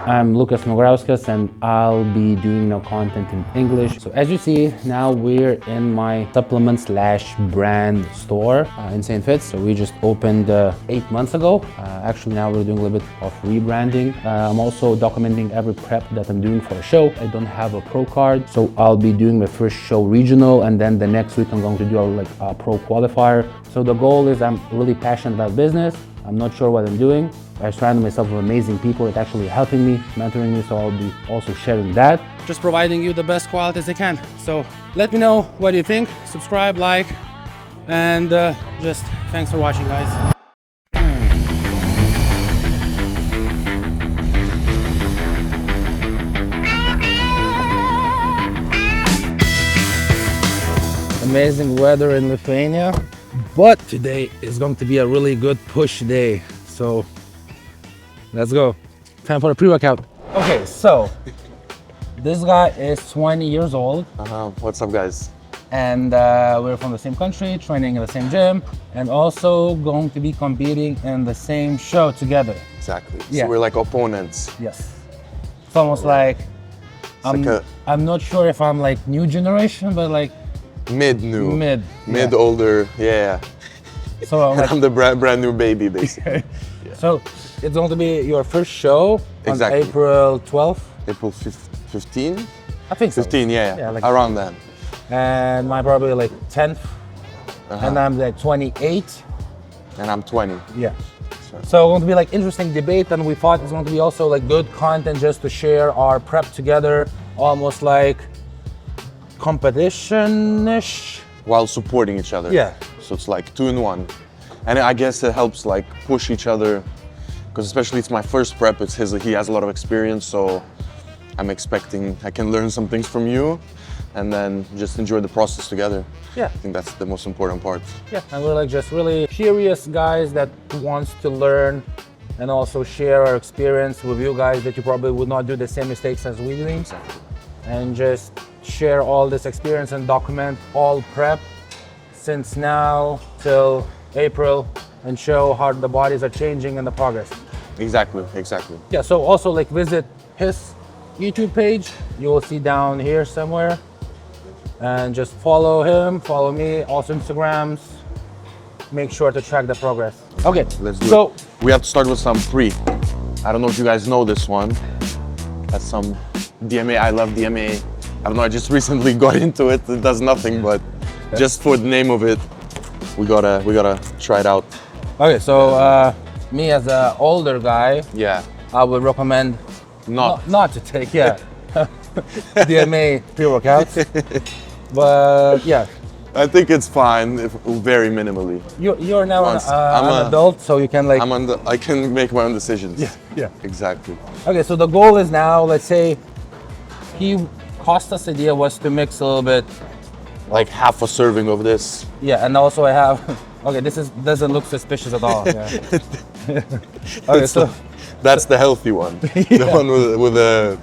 I'm Lukas and I'll be doing now content in English. So as you see, now we're in my supplement slash brand store in St. Fitz. So we just opened 8 months ago. Actually now we're doing a little bit of rebranding. I'm also documenting every prep that I'm doing for a show. I don't have a pro card, so I'll be doing my first show regional, and then the next week I'm going to do a pro qualifier. So the goal is, I'm really passionate about business. I'm not sure what I'm doing. I surround myself with amazing people that actually helping me, mentoring me, so I'll be also sharing that. Just providing you the best quality as I can. So let me know what you think, subscribe, like, and just thanks for watching, guys. Amazing weather in Lithuania, but today is going to be a really good push day. So let's go. Time for a pre-workout. Okay, so this guy is 20 years old. What's up, guys? And we're from the same country, training in the same gym, and also going to be competing in the same show together. Exactly. Yeah. So we're like opponents. Yes. It's almost like, I'm not sure if I'm like new generation, but like Mid, yeah. older, yeah. So I'm the brand new baby, basically. Yeah. So it's going to be your first show on April 12th? April 15? I think so. 15, yeah, like around then. And my probably like 10th, and I'm like 28. And I'm 20. Yeah. So it's going to be like interesting debate, and we thought it's going to be also like good content just to share our prep together, almost like competition-ish. While supporting each other. Yeah. So it's like 2 in 1. And I guess it helps like push each other, because especially it's my first prep, he has a lot of experience, so I'm expecting I can learn some things from you and then just enjoy the process together. Yeah. I think that's the most important part. Yeah, and we're like just really curious guys that wants to learn and also share our experience with you guys, that you probably would not do the same mistakes as we doing. Exactly. And just share all this experience and document all prep since now till April, and show how the bodies are changing and the progress. Exactly. Yeah, so also like visit his YouTube page. You will see down here somewhere. And just follow him, follow me, also Instagrams. Make sure to track the progress. Okay, let's do it. We have to start with some pre. I don't know if you guys know this one. That's some DMA. I love DMA. I don't know, I just recently got into it. It does nothing, but just for the name of it, we gotta try it out. Okay, so me as an older guy, yeah, I would recommend not to take DMA pre-workouts. But yeah, I think it's fine, very minimally. You're now an adult, so you can like. I can make my own decisions. Yeah. Exactly. Okay, so the goal is now, let's say, Costa's idea was to mix a little bit. Like half a serving of this. Yeah, and also I have, okay, doesn't look suspicious at all. Yeah. Okay, so that's the healthy one. Yeah. The one with a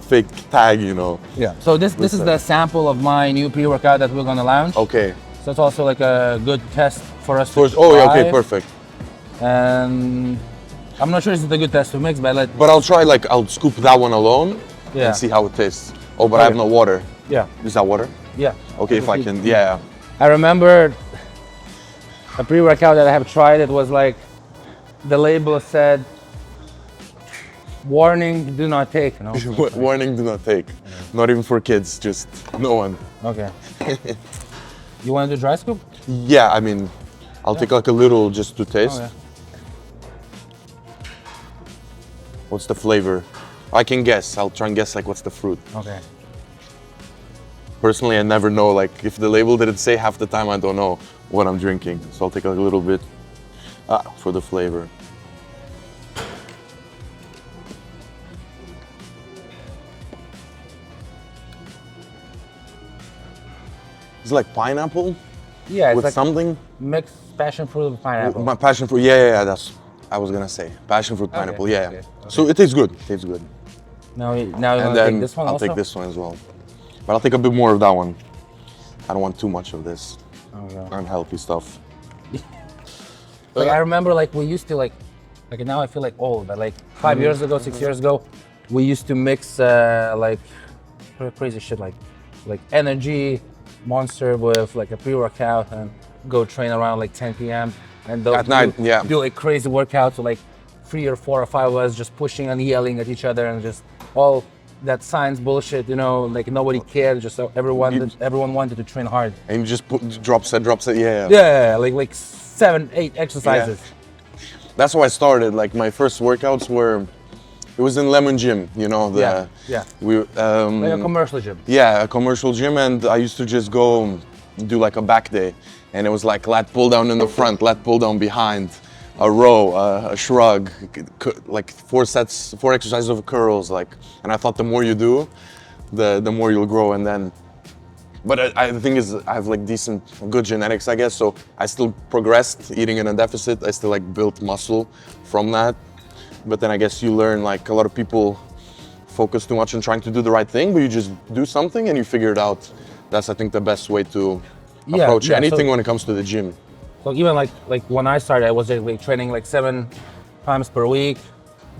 fake tag, you know. Yeah. So this is the sample of my new pre-workout that we're gonna launch. Okay. So it's also like a good test for us. Oh yeah, okay, perfect. And I'm not sure it's a good test to mix, but I'll try, like, I'll scoop that one alone and see how it tastes. Oh, but I have no water. Yeah. Is that water? Yeah. Okay, if I can, yeah. I remember a pre-workout that I have tried, it was like, the label said, warning, do not take. You know? Warning, do not take. Yeah. Not even for kids, just no one. Okay. You want to do dry scoop? Yeah, I mean, I'll take like a little just to taste. Oh, yeah. What's the flavor? I can guess. I'll try and guess like what's the fruit. Okay. Personally, I never know, like if the label didn't say, half the time I don't know what I'm drinking. So I'll take a little bit for the flavor. It's like pineapple? Yeah, it's with like something? Mixed passion fruit with pineapple. My passion fruit, yeah, that's I was gonna say. Passion fruit pineapple, okay, yeah. okay. So it tastes good, Now you and want to then take this one I'll also? take this one as well. But I'll take a bit more of that one. I don't want too much of this unhealthy stuff. Like I remember, like we used to like now I feel like old, but like 5 years ago, 6 years ago, we used to mix like crazy shit like energy monster with like a pre-workout and go train around like 10 p.m. and At night, yeah. do like crazy workouts, so like 3 or 4 or 5 of us just pushing and yelling at each other and just all that science bullshit, you know, like nobody cared, just everyone wanted to train hard. And you just put drop set, yeah. Yeah, like 7, 8 exercises. Yeah. That's how I started. Like my first workouts were, it was in Lemon Gym, you know. Like a commercial gym. Yeah, a commercial gym, and I used to just go do like a back day, and it was like lat pull down in the front, lat pull down behind, a row, a shrug, like 4 exercises of curls, like. And I thought the more you do, the more you'll grow, and then. But the thing is, I have like good genetics, I guess. So I still progressed eating in a deficit. I still like built muscle from that. But then I guess you learn, like a lot of people focus too much on trying to do the right thing, but you just do something and you figure it out. That's, I think, the best way to approach anything when it comes to the gym. So even like when I started, I was like training like 7 times per week.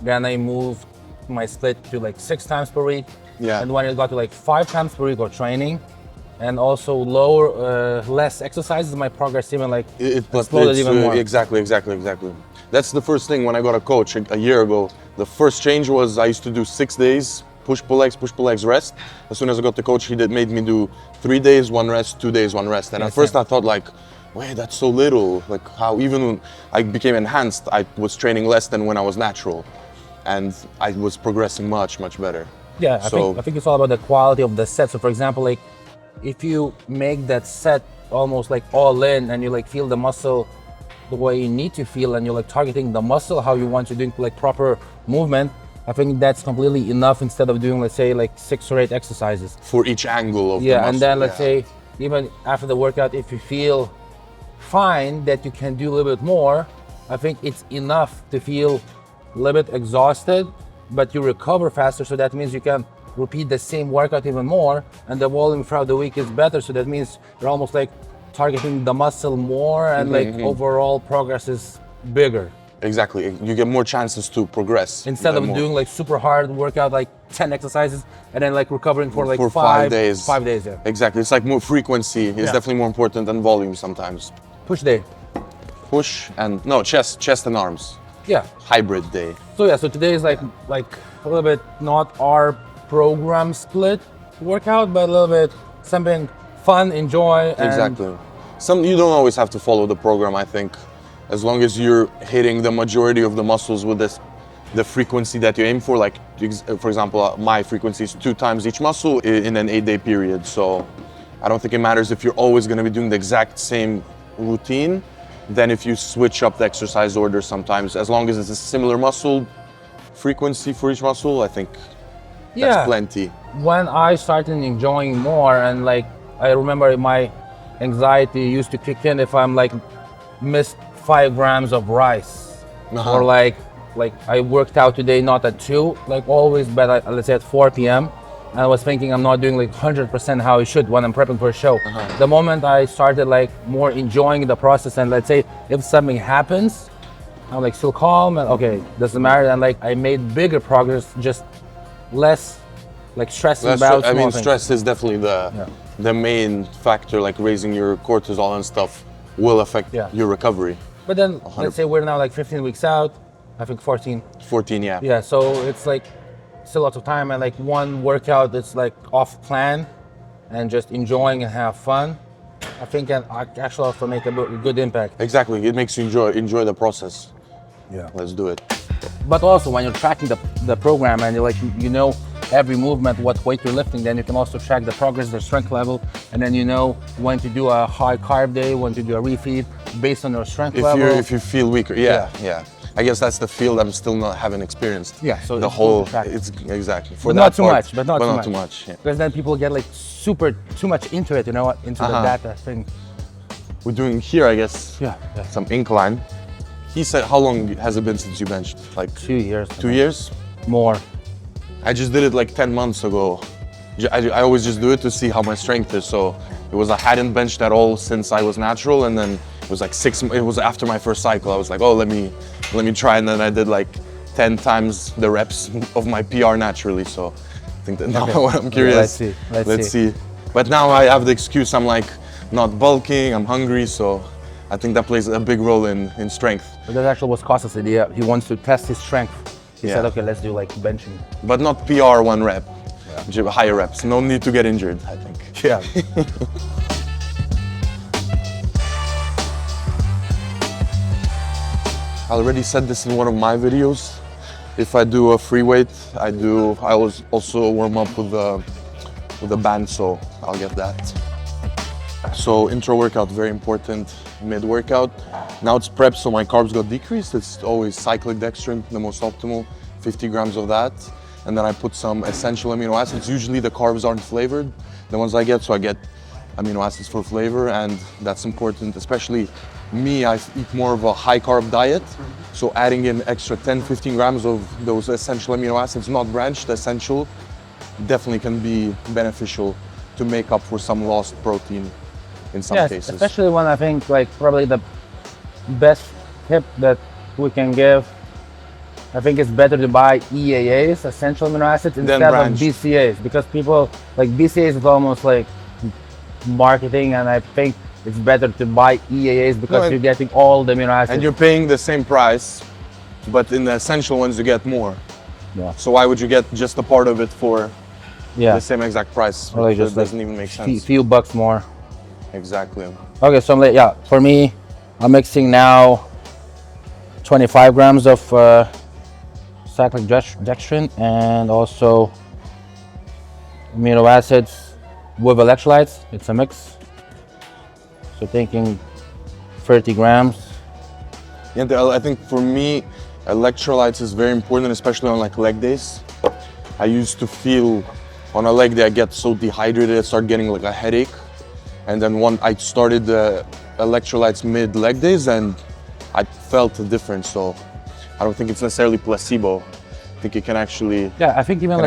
Then I moved my split to like 6 times per week. Yeah. And when it got to like 5 times per week of training, and also less exercises, my progress even like exploded even more. Exactly. That's the first thing when I got a coach a year ago. The first change was I used to do 6 days, push pull legs, rest. As soon as I got the coach, he made me do 3 days, 1 rest, 2 days, 1 rest. And at first I thought like, wait, that's so little. Like how even when I became enhanced, I was training less than when I was natural. And I was progressing much better. Yeah, I think it's all about the quality of the set. So for example, like if you make that set almost like all in and you like feel the muscle the way you need to feel and you're like targeting the muscle how you want to do like proper movement, I think that's completely enough instead of doing, let's say, like 6 or 8 exercises. For each angle of the muscle. And then let's say even after the workout, if you feel fine that you can do a little bit more, I think it's enough to feel a little bit exhausted, but you recover faster. So that means you can repeat the same workout even more, and the volume throughout the week is better. So that means you're almost like targeting the muscle more, and like overall progress is bigger. Exactly, you get more chances to progress. Instead of doing like super hard workout, like 10 exercises, and then like recovering for like 5 days. 5 days, yeah. Exactly, it's like more frequency is definitely more important than volume sometimes. Push day. Push and, no, chest and arms. Yeah. Hybrid day. So today is like a little bit not our program split workout, but a little bit something fun, enjoy. Exactly. You don't always have to follow the program, I think. As long as you're hitting the majority of the muscles with the frequency that you aim for, like for example, my frequency is 2 times each muscle in an 8-day period. So I don't think it matters if you're always going to be doing the exact same routine. Then if you switch up the exercise order sometimes, as long as it's a similar muscle frequency for each muscle, I think that's plenty. When I started enjoying more, and like I remember my anxiety used to kick in if I'm like missed 5 grams of rice, or like I worked out today not at 2 like always, but let's say at 4 p.m. and I was thinking I'm not doing like 100% how I should when I'm prepping for a show. The moment I started like more enjoying the process, and let's say if something happens, I'm like still calm and okay, doesn't matter, and like I made bigger progress, just less like stressing about small things. Stress is definitely the main factor, like raising your cortisol and stuff will affect your recovery. But then 100%. Let's say we're now like 15 weeks out, I think 14. 14, yeah. Yeah, so it's like still lots of time, and like one workout that's like off plan and just enjoying and have fun, I think can actually also make a good impact. Exactly, it makes you enjoy the process. Yeah. Let's do it. But also when you're tracking the program and you're like, you know every movement, what weight you're lifting, then you can also track the progress, the strength level, and then you know when to do a high carb day, when to do a refeed based on your strength level. If you feel weaker, yeah. I guess that's the field I'm still haven't experienced. Yeah, so the whole, it's exactly. For not too much, but not too much. Yeah. Because then people get like too much into it, you know, into the data thing. We're doing here, I guess, some incline. He said, how long has it been since you benched? Like 2 years. 2 years? More. I just did it like 10 months ago. I always just do it to see how my strength is. So it was, I hadn't benched at all since I was natural, and then it was like it was after my first cycle. I was like, oh, let me try, and then I did like 10 times the reps of my PR naturally. So I think that now what I'm curious. Let's see. But now I have the excuse, I'm like not bulking, I'm hungry, so I think that plays a big role in strength. But that actually was Costas' idea. He wants to test his strength. He said, okay, let's do like benching. But not PR 1 rep, higher reps. No need to get injured, I think. Yeah. I already said this in one of my videos. If I do a free weight, I always also warm up with a band, so I'll get that. So intra-workout, very important. Mid-workout, now it's prep, so my carbs got decreased. It's always cyclic dextrin, the most optimal, 50 grams of that. And then I put some essential amino acids. Usually the carbs aren't flavored, the ones I get, so I get amino acids for flavor, and that's important. Especially me, I eat more of a high carb diet, so adding in extra 10-15 grams of those essential amino acids, not branched, essential, definitely can be beneficial to make up for some lost protein in some cases. Especially when I think like probably the best tip that we can give, I think it's better to buy EAAs, essential amino acids, instead of BCAAs, because people like BCAAs is almost like marketing, and I think it's better to buy EAAs because you're getting all the amino acids. And you're paying the same price, but in the essential ones you get more. Yeah. So why would you get just a part of it for the same exact price? Really It doesn't even make sense. Few bucks more. Exactly. Okay, so for me, I'm mixing now 25 grams of cyclic dextrin and also amino acids with electrolytes. It's a mix. So taking 30 grams. Yeah, I think for me, electrolytes is very important, especially on like leg days. I used to feel on a leg day I get so dehydrated, I start getting like a headache. And then I started the electrolytes mid leg days and I felt a difference. So I don't think it's necessarily placebo. I think it can actually I think even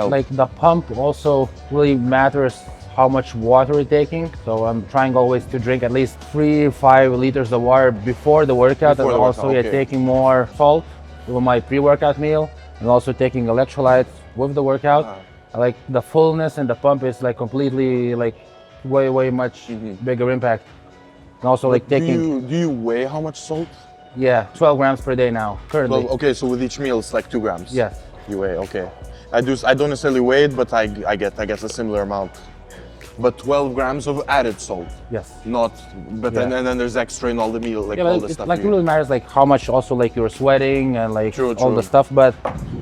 like the pump also really matters how much water you're taking. So I'm trying always to drink at least 3-5 liters of water before the workout, and also taking more salt with my pre-workout meal, and also taking electrolytes with the workout. I like the fullness, and the pump is like completely like way much bigger impact. And also like taking. Do you weigh how much salt? Yeah, 12 grams per day now currently. 12, okay, so with each meal it's like 2 grams. Yes. You weigh, okay. I don't necessarily weigh it, but I guess a similar amount. But 12 grams of added salt. Yes. Not, but then there's extra in all the meal, like all the stuff. Like really matters like how much also like you're sweating and like True. all the stuff. But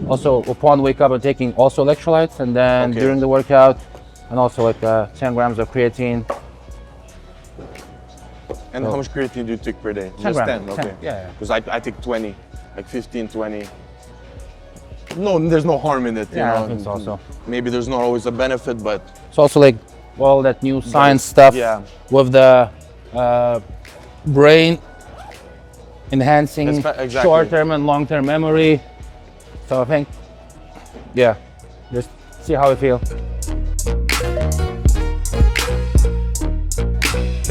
also upon wake up, I'm taking also electrolytes, and then during the workout, and also like 10 grams of creatine. And how much creatine do you take per day? 10 Just grams. 10, okay. Yeah. Because I take 20, like 15, 20. No, there's no harm in it, you know. I think so also. Maybe there's not always a benefit, but it's also like all that new science stuff with the brain enhancing short-term and long-term memory. So I think, just see how I feel.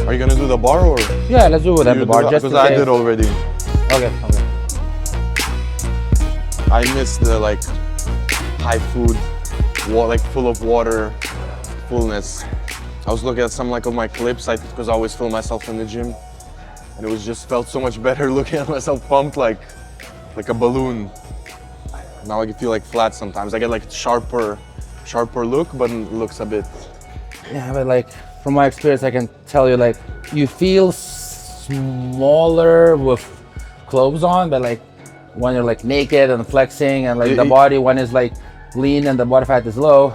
Are you gonna do the bar or? Yeah, let's do it at the bar. Just because I did already. Okay. I miss the like high food, like full of water, fullness. I was looking at some like of my clips, because I always film myself in the gym, and it was just felt so much better looking at myself pumped like a balloon. Now I feel like flat sometimes. I get like sharper look, but it looks a bit. Yeah, but like from my experience, I can tell you like you feel smaller with clothes on, but like when you're like naked and flexing and like the body when it's like lean and the body fat is low.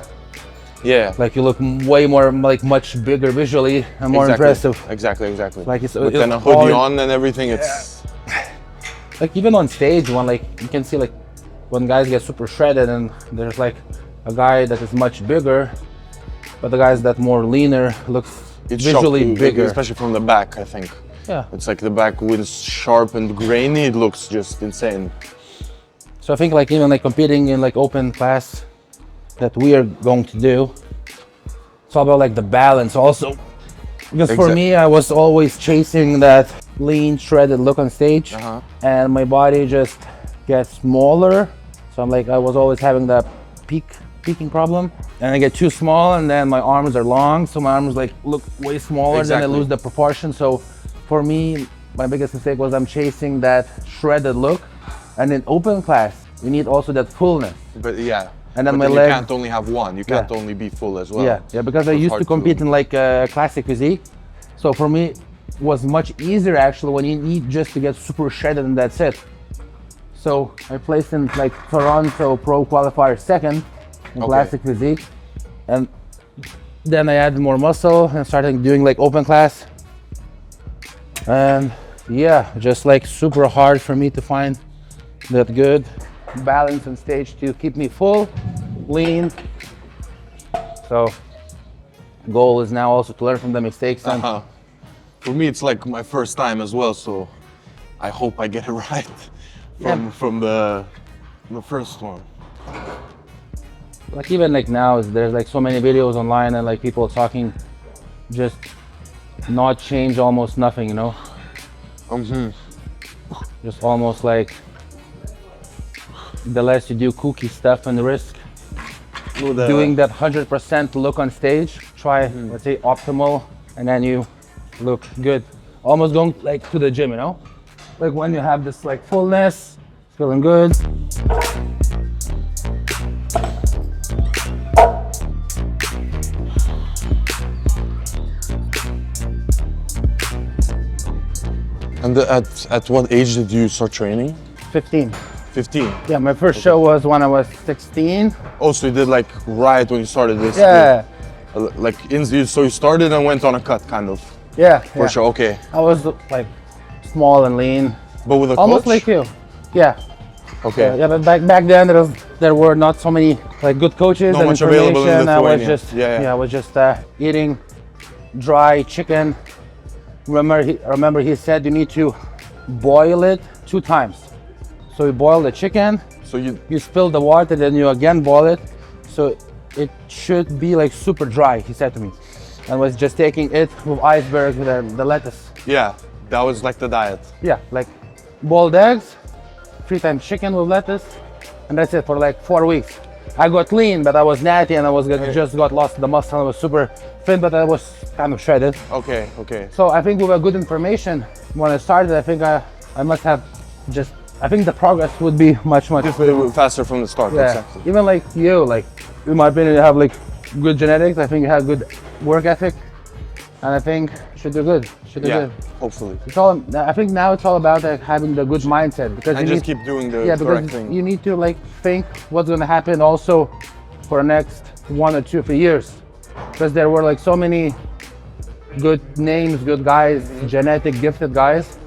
Yeah. Like you look way more like much bigger visually and more impressive. Exactly. Like it's with then a hoodie on and everything, it's like even on stage when like you can see like when guys get super shredded and there's like a guy that is much bigger, but the guys that more leaner looks visually bigger. Especially from the back, I think. Yeah. It's like the back when it's sharp and grainy, it looks just insane. So I think like even like competing in like open class that we are going to do, it's all about like the balance also. Because for me, I was always chasing that lean, shredded look on stage, and my body just gets smaller So I was always having that peaking problem, and I get too small, and then my arms are long, so my arms like look way smaller, then I lose the proportion. So for me, my biggest mistake was I'm chasing that shredded look, and in open class, you need also that fullness. But yeah. And then but my then leg. you can't only have one. You can't only be full as well. Yeah, because I used to compete in like classic physique. So for me, it was much easier actually when you need just to get super shredded and that's it. So I placed in like Toronto Pro Qualifier second in classic physique, and then I added more muscle and started doing like open class. And yeah, just like super hard for me to find that good balance and stage to keep me full, lean. So goal is now also to learn from the mistakes. And for me, it's like my first time as well, so I hope I get it right from the first one. Like even like now, there's like so many videos online and like people talking, just not change almost nothing, you know? Just almost like the less you do kooky stuff and risk doing that 100% look on stage, try let's say optimal, and then you look good. Almost going like to the gym, you know? Like when you have this like fullness, feeling good. And at what age did you start training? 15. 15? Yeah, my first show was when I was 16. Oh, so you did like right when you started this? Yeah. Like, so you started and went on a cut, kind of? Yeah. For sure, okay. I was like small and lean. But with a almost coach? Like you. Yeah. Okay. Yeah, but back then there were not so many like good coaches and much available in information. I was Lithuania. I was just eating dry chicken. Remember he said you need to boil it 2 times. So you boil the chicken, so you spill the water, then you again boil it. So it should be like super dry, he said to me. And was just taking it with iceberg with the lettuce. Yeah, that was like the diet. Yeah, like boiled eggs, 3 times chicken with lettuce, and that's it for like 4 weeks. I got lean, but I was natty and I was just got lost in the muscle. I was super thin, but I was kind of shredded. Okay. So I think with a good information, when I started, I think I must have I think the progress would be much faster from the start. Yeah. Exactly. Even like you, like in my opinion, you have like good genetics. I think you have good work ethic, and I think you should do good. Good. Hopefully. I think now it's all about like having the good mindset because And you just keep doing the correct thing. You need to like think what's going to happen also for the next 1 or 2 or 3 years, because there were like so many good names, good guys, genetic gifted guys.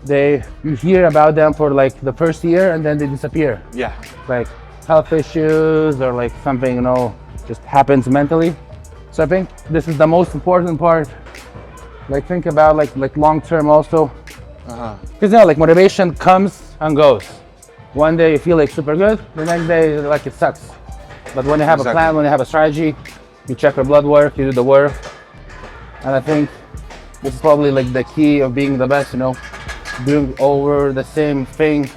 You hear about them for like the first year and then they disappear. Yeah. Like health issues or like something, you know, just happens mentally. So I think this is the most important part. Like think about like long term also. Because you know, like motivation comes and goes. One day you feel like super good, the next day like it sucks. But when you have a plan, when you have a strategy, you check your blood work, you do the work. And I think this is probably like the key of being the best, you know, doing over the same thing.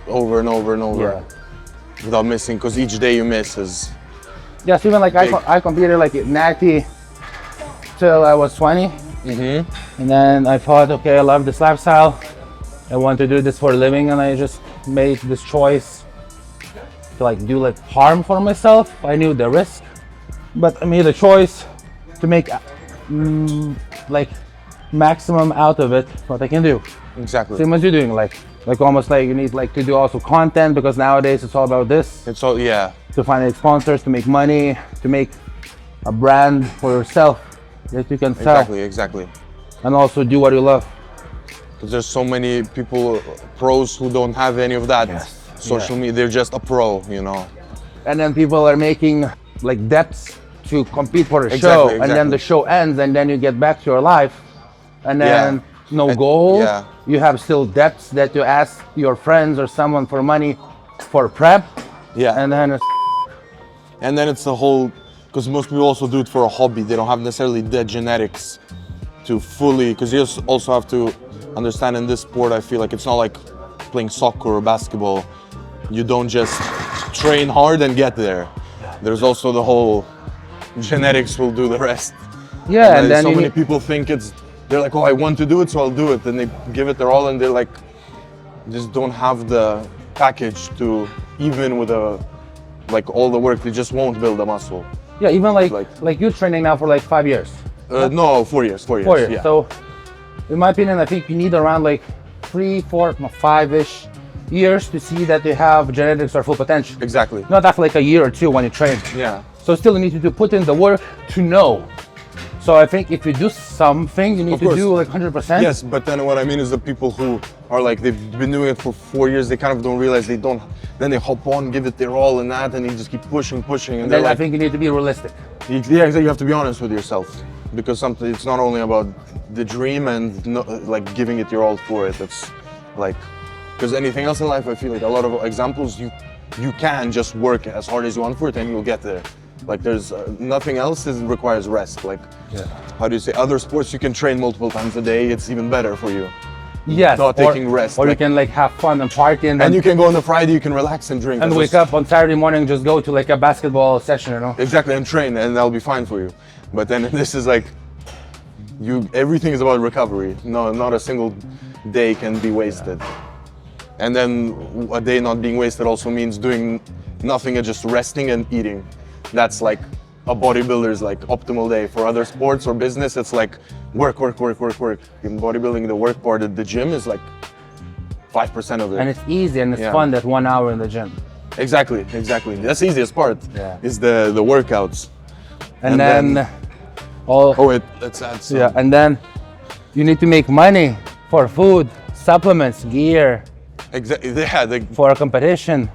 Over and over and over. Yeah. Without missing, because each day you miss is... Yes, even like I competed like natty till I was 20. And then I thought, okay, I love this lifestyle. I want to do this for a living, and I just made this choice to like do like harm for myself. I knew the risk, but I made a choice to make like maximum out of it, what I can do. Exactly. Same as you're doing, like almost like you need like to do also content, because nowadays it's all about this. It's all, yeah. To find sponsors, to make money, to make a brand for yourself that you can sell. Exactly. And also do what you love. Because there's so many people, pros, who don't have any of that. Social media, they're just a pro, you know. And then people are making like debts to compete for a show, and then the show ends, and then you get back to your life, and then no goal. You have still debts that you ask your friends or someone for money for prep. And then it's the whole, because most people also do it for a hobby. They don't have necessarily the genetics to fully, because you also have to understand in this sport, I feel like it's not like playing soccer or basketball. you don't just train hard and get there. There's also the whole genetics will do the rest. Yeah, and then so many people think they're like, oh, I want to do it, so I'll do it. And they give it their all, and they're like, just don't have the package to, even with all the work, they just won't build a muscle. Yeah, even like you're training now for like 5 years. No, 4 years. 4 years. 4 years. Yeah. So, in my opinion, I think you need around like 3, 4, 5-ish years to see that you have genetics or full potential. Exactly. Not after like a year or two when you train. Yeah. So still you need to put in the work to know. So I think if you do something, you need to do like 100%. Yes, but then what I mean is the people who are like, they've been doing it for 4 years, they kind of don't realize they don't, then they hop on, give it their all and that, and you just keep pushing. And then I think you need to be realistic. Yeah, exactly. You have to be honest with yourself, because it's not only about the dream and like giving it your all for it. It's like, because anything else in life, I feel like a lot of examples, you can just work as hard as you want for it and you'll get there. Like there's nothing else requires rest. Like, how do you say, other sports you can train multiple times a day, it's even better for you. Yes, not taking rest. Or you can like have fun and party and you can go on a Friday, you can relax and drink. And wake up on Saturday morning, just go to like a basketball session, you know? Exactly, and train, and that'll be fine for you. But then this is like, everything is about recovery. No, not a single day can be wasted. And then a day not being wasted also means doing nothing and just resting and eating. That's like a bodybuilder's like optimal day. For other sports or business, it's like work. In bodybuilding, the work part at the gym is like 5% of it. And it's easy and it's fun, that 1 hour in the gym. Exactly. That's the easiest part, is the workouts. And then let's add some. Yeah, and then you need to make money for food, supplements, gear. Exactly. Yeah, for a competition.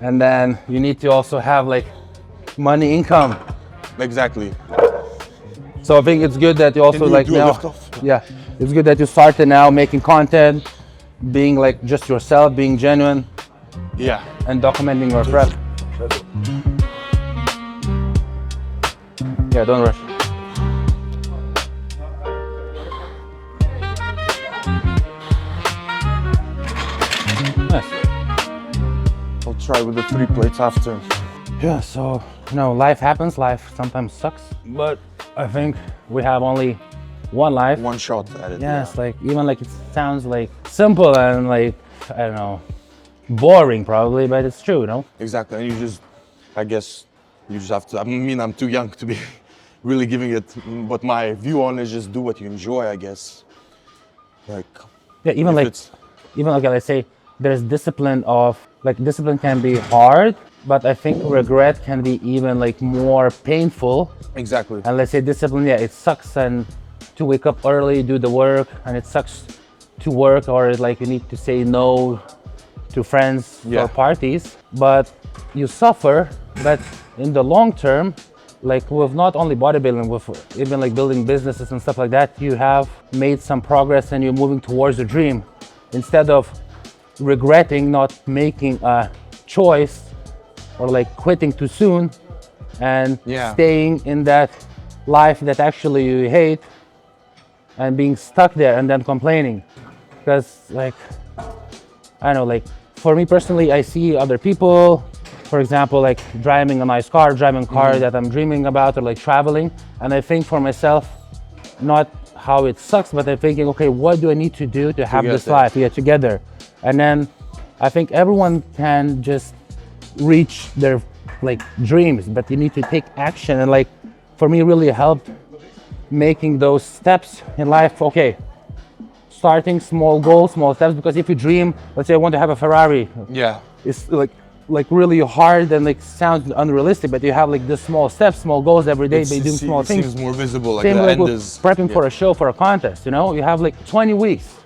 And then you need to also have like money income. Exactly. So I think it's good that you also like now. Yeah, it's good that you started now making content, being like just yourself, being genuine. Yeah. And documenting your prep. Yeah, don't rush. Nice. I'll try with the 3 plates after. Yeah, so, life happens, life sometimes sucks, but I think we have only one life. One shot at it. Yes, like, even like it sounds like simple and like, I don't know, boring probably, but it's true, Exactly, and I guess you just have to, I'm too young to be really giving it, but my view on is just do what you enjoy, I guess. Like, yeah, even like, let's say, there's discipline discipline can be hard, but I think regret can be even like more painful. Exactly. And let's say discipline, it sucks and to wake up early, do the work, and it sucks to work, or like you need to say no to friends or parties, but you suffer. But in the long term, like with not only bodybuilding, with even like building businesses and stuff like that, you have made some progress and you're moving towards your dream, instead of regretting not making a choice or like quitting too soon and staying in that life that actually you hate and being stuck there and then complaining. Because like, I don't know, like for me personally, I see other people, for example, like driving a nice car, driving a car that I'm dreaming about, or like traveling. And I think for myself, not how it sucks, but I'm thinking, okay, what do I need to do to have this life together? And then I think everyone can just reach their like dreams, but you need to take action. And like for me, really helped making those steps in life. Okay, starting small goals, small steps, because if you dream, let's say I want to have a Ferrari, it's like really hard and like sounds unrealistic, but you have like the small steps, small goals every day by doing small things. It seems more visible. Like same the like end with is prepping for a show, for a contest, you have like 20 weeks,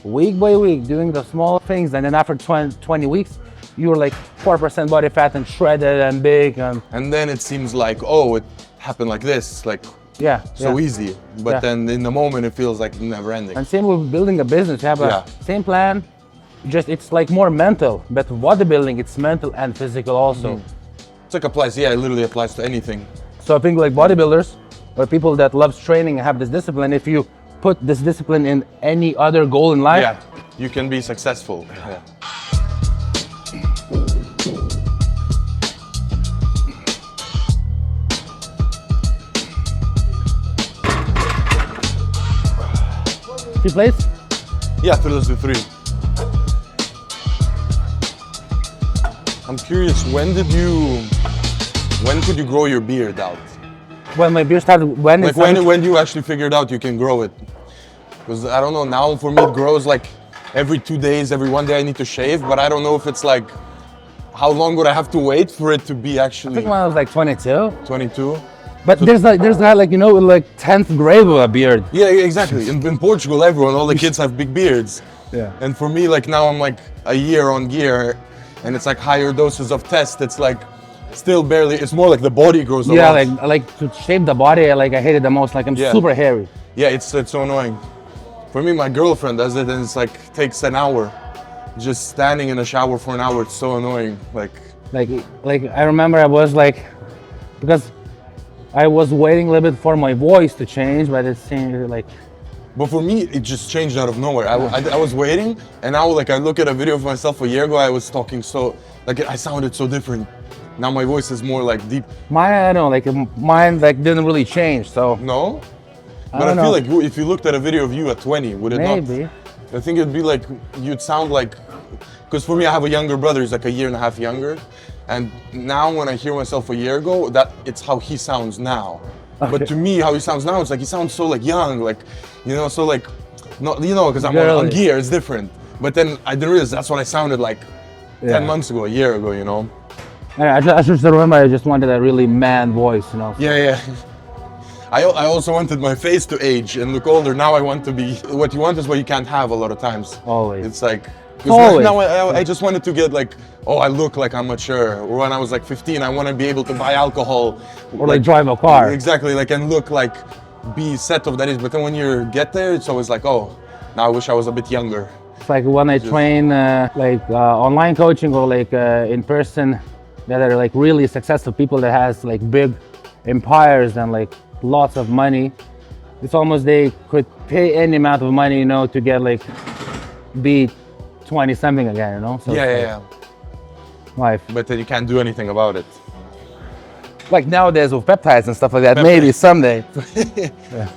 week by week, doing the small things, and then after 20 weeks, you're like 4% body fat and shredded and big, and then it seems like, oh, it happened like this, like so easy, but then in the moment it feels like never ending. And same with building a business, you have a same plan, just it's like more mental, but bodybuilding, it's mental and physical also. It's like applies, it literally applies to anything. So I think like bodybuilders or people that loves training and have this discipline, if you put this discipline in any other goal in life, you can be successful. 3 plates? Yeah, let's do 3. I'm curious, when could you grow your beard out? When my beard started, when Like when you actually figured out you can grow it? Because I don't know, now for me it grows like every 2 days, every 1 day I need to shave, but I don't know if it's like, how long would I have to wait for it to be actually? I think when I was like 22. 22? But so there's that like, you know, like 10th grade with a beard. Yeah, exactly. In Portugal, all the kids have big beards. Yeah. And for me, like now I'm like a year on gear, and it's like higher doses of test. It's like still barely. It's more like the body grows a lot. Yeah, like to shave the body, like I hate it the most. Like I'm super hairy. Yeah, it's so annoying. For me, my girlfriend does it, and it's like takes an hour. Just standing in a shower for an hour, it's so annoying. Like I remember I was like, because I was waiting a little bit for my voice to change, but it seemed like. But for me, it just changed out of nowhere. I was waiting, and now like I look at a video of myself a year ago, I was talking so, like I sounded so different. Now my voice is more like deep. Mine, I don't know, like mine like didn't really change, so. No? But I feel like if you looked at a video of you at 20, would it not? Maybe. I think it'd be like, you'd sound like, because for me, I have a younger brother, he's like a year and a half younger. And now when I hear myself a year ago, that it's how he sounds now. Okay. But to me, how he sounds now, it's like he sounds so like young, like, you know, so like, not, you know, because I'm on gear, it's different. But then I didn't realize that's what I sounded like 10 months ago, a year ago, you know. I just remember I just wanted a really man voice, you know. Yeah. I also wanted my face to age and look older. Now I want to be, what you want is what you can't have a lot of times. Always. It's like, now I just wanted to get like, oh, I look like I'm mature. Or when I was like 15, I want to be able to buy alcohol. Or like drive a car. Exactly, like, and look like, be set of that is. But then when you get there, it's always like, oh, now I wish I was a bit younger. It's like when I train online coaching or like in person, that are like really successful people that has like big empires and like lots of money. It's almost they could pay any amount of money, you know, to get like be 20 something again, you know. So yeah. Life. But then you can't do anything about it. Like nowadays with peptides and stuff like that, maybe someday. Yeah.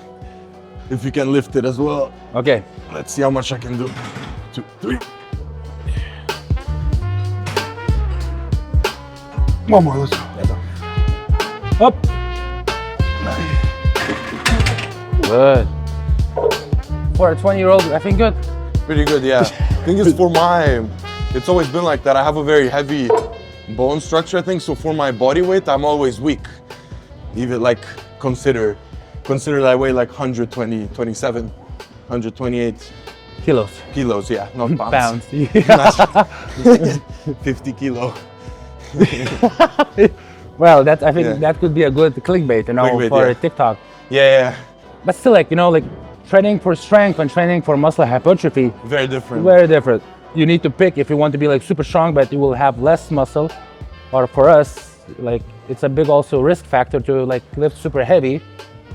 If you can lift it as well. Okay. Let's see how much I can do. 2, 3. One more, let's go. Up. Good. For a 20-year-old, I think good. Pretty good, yeah. I think it's for it's always been like that. I have a very heavy bone structure, I think, so for my body weight, I'm always weak. Even like, consider that I weigh like 120, 27, 128. Kilos, yeah, not pounds. Pounds. 50 kilo. Well, I think that could be a good clickbait, you know, for TikTok. Yeah. But still, like, you know, like training for strength and training for muscle hypertrophy. Very different. Very different. You need to pick if you want to be like super strong, but you will have less muscle. Or for us, like it's a big also risk factor to like lift super heavy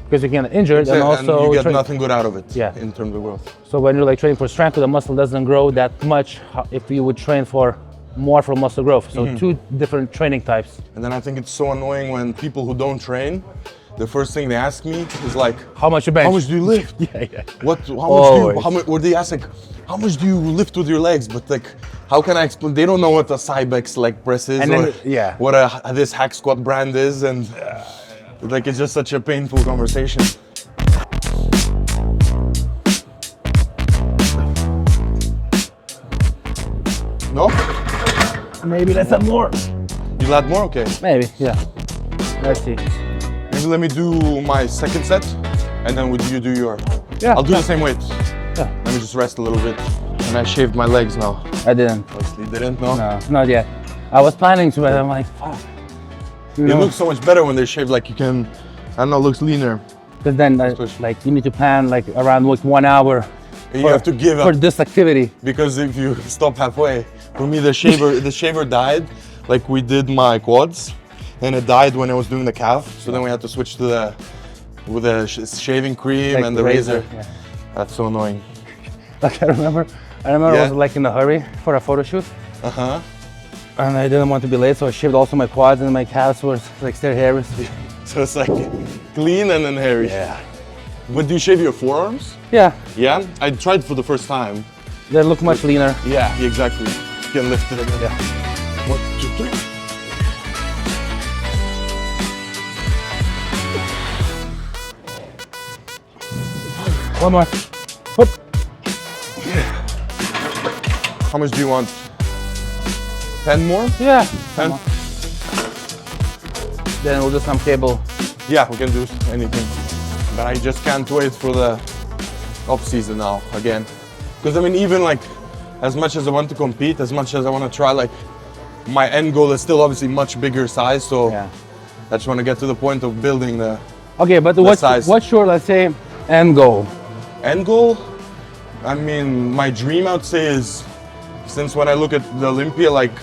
because you get injured and also you get nothing good out of it. Yeah. In terms of growth. So when you're like training for strength, the muscle doesn't grow that much if you would train for more for muscle growth. So two different training types. And then I think it's so annoying when people who don't train, the first thing they ask me is like, how much you bench? How much do you lift? Yeah. How much, or they ask like, how much do you lift with your legs? But like, how can I explain? They don't know what a Cybex leg press is, and then, what this hack squat brand is, and like it's just such a painful conversation. No? Maybe let's add more. You'll add more? Okay. Maybe, yeah. Let's see. Maybe let me do my second set, and then would you do your? Yeah. I'll do the same weight. Yeah. Let me just rest a little bit. And I shaved my legs now. I didn't. Obviously didn't, no? No, not yet. I was planning to, but I'm like, fuck. It looks so much better when they shave, like you can, I don't know, it looks leaner. Because then, like, you need to plan like around like 1 hour. And you have to give up. For this activity. Because if you stop halfway, for me the shaver died. Like we did my quads, and it died when I was doing the calf. So then we had to switch to the shaving cream like and the razor. Yeah. That's so annoying. Like I remember I was like in a hurry for a photo shoot. And I didn't want to be late, so I shaved also my quads and my calves were like still hairy. So it's like clean and then hairy. Yeah. But do you shave your forearms? Yeah, Yeah? I tried for the first time. they look much leaner. Yeah, exactly. You can lift it again. Yeah. 1, 2, 3. One more. Whoop. How much do you want? 10 more? Yeah. 10? Then we'll do some cable. Yeah, we can do anything. But I just can't wait for the off season now again. Because I mean, even like, as much as I want to compete, as much as I want to try, like, my end goal is still obviously much bigger size. So Yeah. I just want to get to the point of building the Okay, but size. what's your, let's say, end goal? end goal. I mean, my dream, I would say, is since when I look at the Olympia, like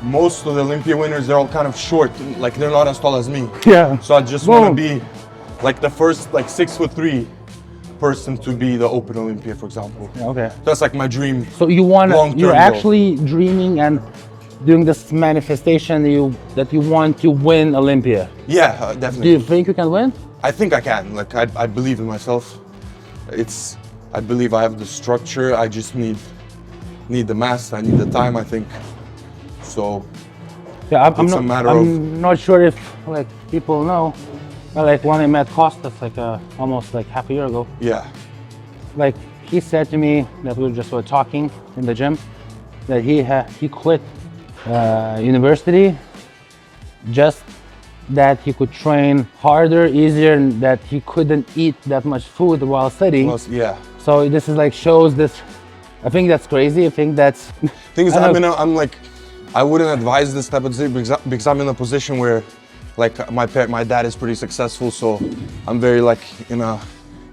most of the Olympia winners, they're all kind of short, like they're not as tall as me. Yeah. So I just want to be like the first like 6'3" person to be the Open Olympia, for example. Okay. That's like my dream. So you want, long-term you're goal. actually dreaming and doing this manifestation that you want to win Olympia. Yeah, Do definitely. you think you can win? I think I can. Like I believe in myself. I believe I have the structure. I just need the mass. I need the time, I think. So Yeah, I'm It's a matter I'm not sure if like people know, but like when I met Costas like almost like half a year ago, yeah, like he said to me that we were talking in the gym that he quit university just that he could train harder, easier, and that he couldn't eat that much food while studying. well, yeah. So this is like shows this. I think that's crazy. I think that's. Thing is, I don't know. I'm like, I wouldn't advise this type of thing because I'm in a position where, like, my dad is pretty successful, so I'm very like in a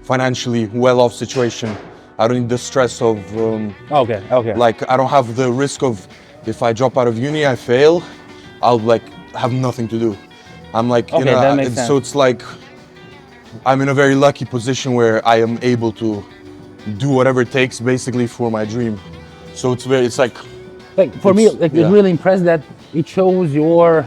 financially well-off situation. I don't need the stress of Okay. like I don't have the risk of if I drop out of uni, I fail, I'll like have nothing to do. I'm like, Okay, that makes sense. so it's like I'm in a very lucky position where I am able to do whatever it takes basically for my dream. So it's like for me, It's- like yeah. it's really impressed that it shows your,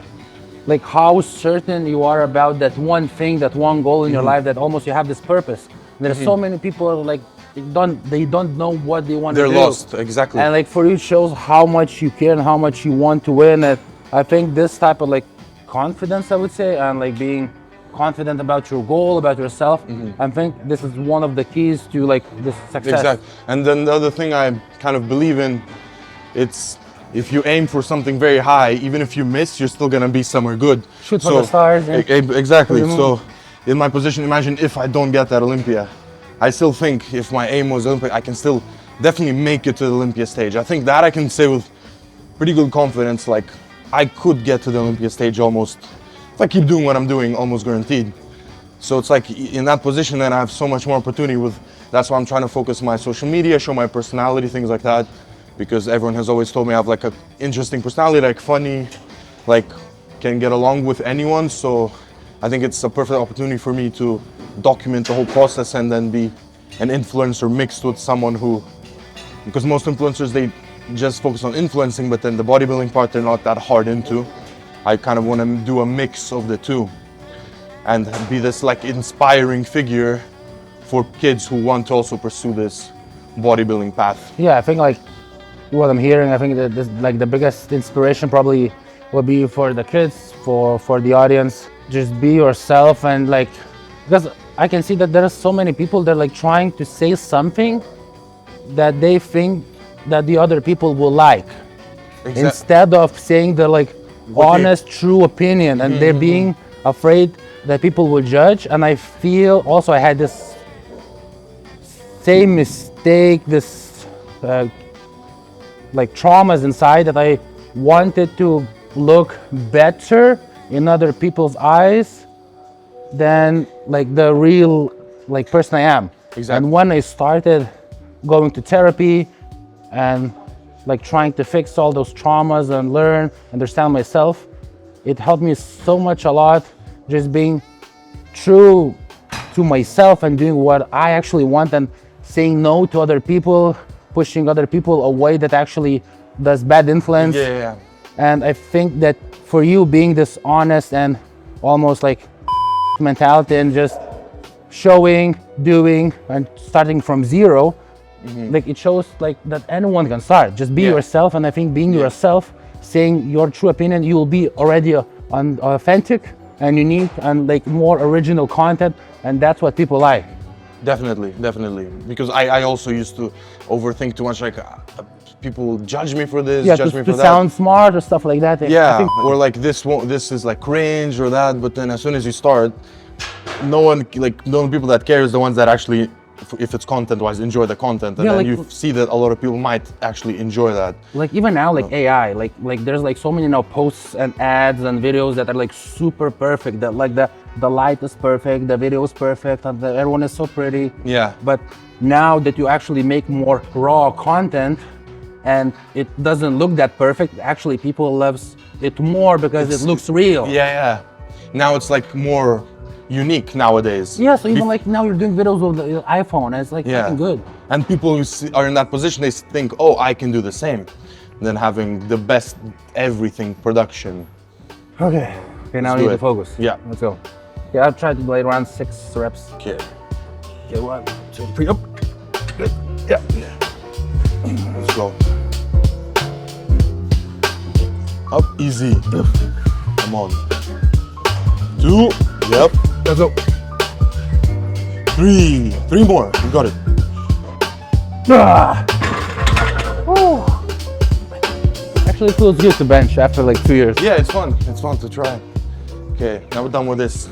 like how certain you are about that one thing, that one goal in your life, that almost you have this purpose. There's so many people like they don't know what they want to they're do. lost, exactly. And like for you, it shows how much you care and how much you want to win. And I think this type of like confidence, I would say, and like being confident about your goal, about yourself, I think this is one of the keys to like this success. Exactly. And then the other thing I kind of believe in, it's if you aim for something very high, even if you miss, you're still gonna be somewhere good. Shoot for the stars, yeah. Exactly. For the So in my position, imagine if I don't get that Olympia, I still think if my aim was Olympic, I can still definitely make it to the Olympia stage. I think that I can say with pretty good confidence, like I could get to the Olympia stage almost, if I keep doing what I'm doing, almost guaranteed. So it's like in that position, then I have so much more opportunity with, that's why I'm trying to focus my social media, show my personality, things like that. Because everyone has always told me I have like an interesting personality, like funny, like can get along with anyone. So I think it's a perfect opportunity for me to document the whole process and then be an influencer mixed with someone who, because most influencers, they just focus on influencing, but then the bodybuilding part, they're not that hard into. I kind of want to do a mix of the two and be this like inspiring figure for kids who want to also pursue this bodybuilding path. Yeah, I think like what I'm hearing, I think that this, like the biggest inspiration probably will be for the kids, for the audience. Just be yourself and like, because I can see that there are so many people that are like trying to say something that they think that the other people will like, instead of saying the like honest, true opinion, and they're being afraid that people will judge. And I feel also I had this same mistake, this like traumas inside that I wanted to look better in other people's eyes than like the real like person I am. Exactly. And when I started going to therapy and like trying to fix all those traumas and learn, understand myself, it helped me so much a lot, just being true to myself and doing what I actually want and saying no to other people, pushing other people away that actually does bad influence. Yeah. And I think that for you being this honest and almost like mentality and just showing, doing, and starting from zero, like it shows like that anyone can start. Just be yourself, and I think being yourself, saying your true opinion, you will be already authentic and unique and like more original content, and that's what people like. Definitely, definitely. Because I also used to overthink too much, like people judge me for this, judge me for that. To sound smart or stuff like that. Yeah, or like this is like cringe or that, but then as soon as you start, no one, like the only people that care is the ones that actually, if it's content-wise, enjoy the content, and then like, you see that a lot of people might actually enjoy that. Like even now, like AI, like there's like so many now posts and ads and videos that are like super perfect. That like the light is perfect, the video is perfect, and everyone is so pretty. Yeah. But now that you actually make more raw content, and it doesn't look that perfect, actually people loves it more because it looks real. Yeah. Now it's like more unique nowadays. Yeah, so even like now you're doing videos with the iPhone, and it's like fucking good. And people who are in that position, they think, oh, I can do the same. Then having the best everything production. Okay, now I need to focus. Yeah. Let's go. Yeah, I've tried to play around 6 reps. Okay. Okay, 1, 2, 3, up. Good. Yeah. Let's go. Up, easy. Come on. 2. Yep. Let's go. 3. 3 more. You got it. Actually, it feels good to bench after like 2 years. Yeah, it's fun. It's fun to try. Okay, now we're done with this.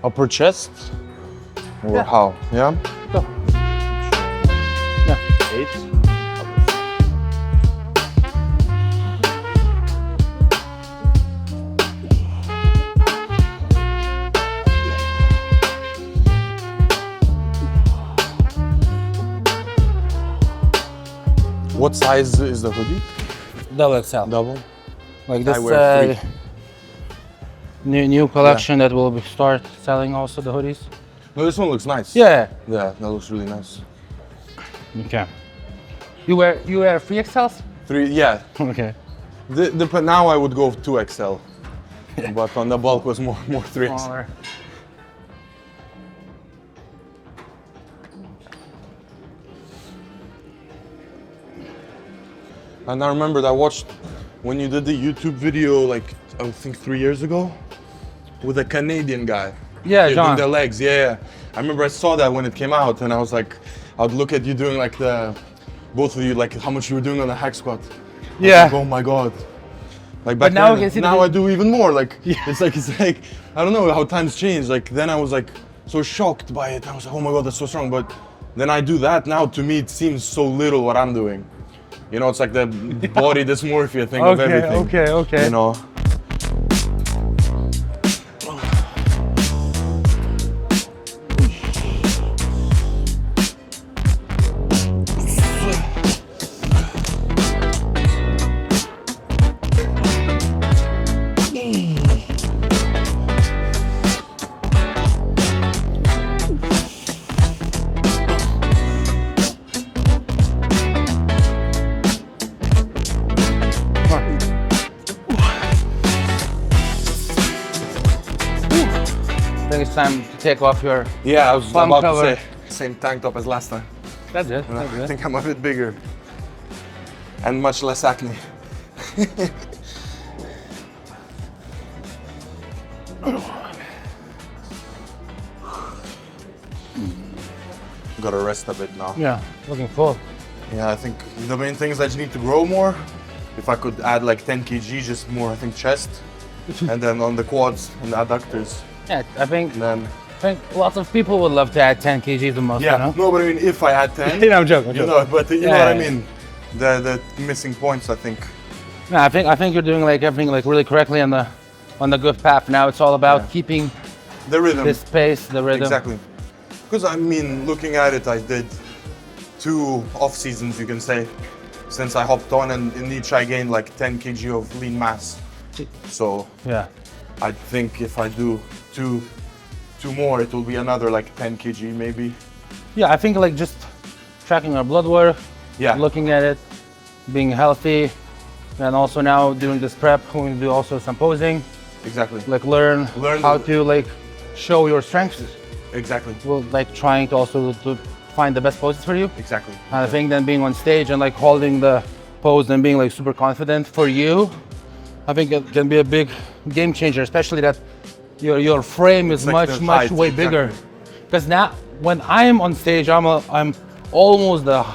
Upper chest? Or how? Yeah? Go. Yeah. 8. What size is the hoodie? Double XL. Double? Like I this wear 3. new collection that will start selling also the hoodies. No, this one looks nice. Yeah. Yeah, that looks really nice. Okay. You wear 3XLs? 3, yeah. Okay. But now I would go 2XL. But on the bulk was more 3XL. Smaller. And I remember that I watched when you did the YouTube video, like I think 3 years ago, with a Canadian guy. Yeah, You're John. doing the legs, yeah. I remember I saw that when it came out, and I was like, I would look at you doing like both of you, like how much you were doing on the hack squat. Yeah. Like, oh my god. Like back But now then, we can see now I do even more. Like Yeah. it's like I don't know how times change. Like then I was like so shocked by it. I was like, oh my god, that's so strong. But then I do that now. To me, it seems so little what I'm doing. You know, it's like the body dysmorphia thing of everything. Okay. You know. I think it's time to take off your. Yeah, I was Plum about cover. to say same tank top as last time. That's it. I think I'm a bit bigger and much less acne. Gotta rest a bit now. Yeah, looking full. Yeah, I think the main thing is I just need to grow more. If I could add like 10 kg, just more, I think chest, and then on the quads and the adductors. Yeah, I think Then lots of people would love to add 10 kg the most. yeah, You know? no, but I mean if I had 10, I'm joking. you know, but you know Yeah, what I yeah. mean. The missing points, I think. No, I think you're doing like everything like really correctly on the good path. Now it's all about keeping The rhythm. this pace, the rhythm. Exactly. Because I mean, looking at it, I did 2 off seasons, you can say, since I hopped on, and in each I gained like 10 kg of lean mass. So Yeah. I think if I do two more, it will be another like 10 kg maybe. Yeah, I think like just tracking our blood work, Yeah. looking at it, being healthy, and also now doing this prep, we're going to do also some posing, Exactly. like learn Learn how the- to like show your strengths. Exactly. Well, like trying to also to find the best poses for you. Exactly. And I think then being on stage and like holding the pose and being like super confident for you, I think it can be a big game changer, especially that your frame is like much way bigger. Because now when I'm on stage, I'm almost the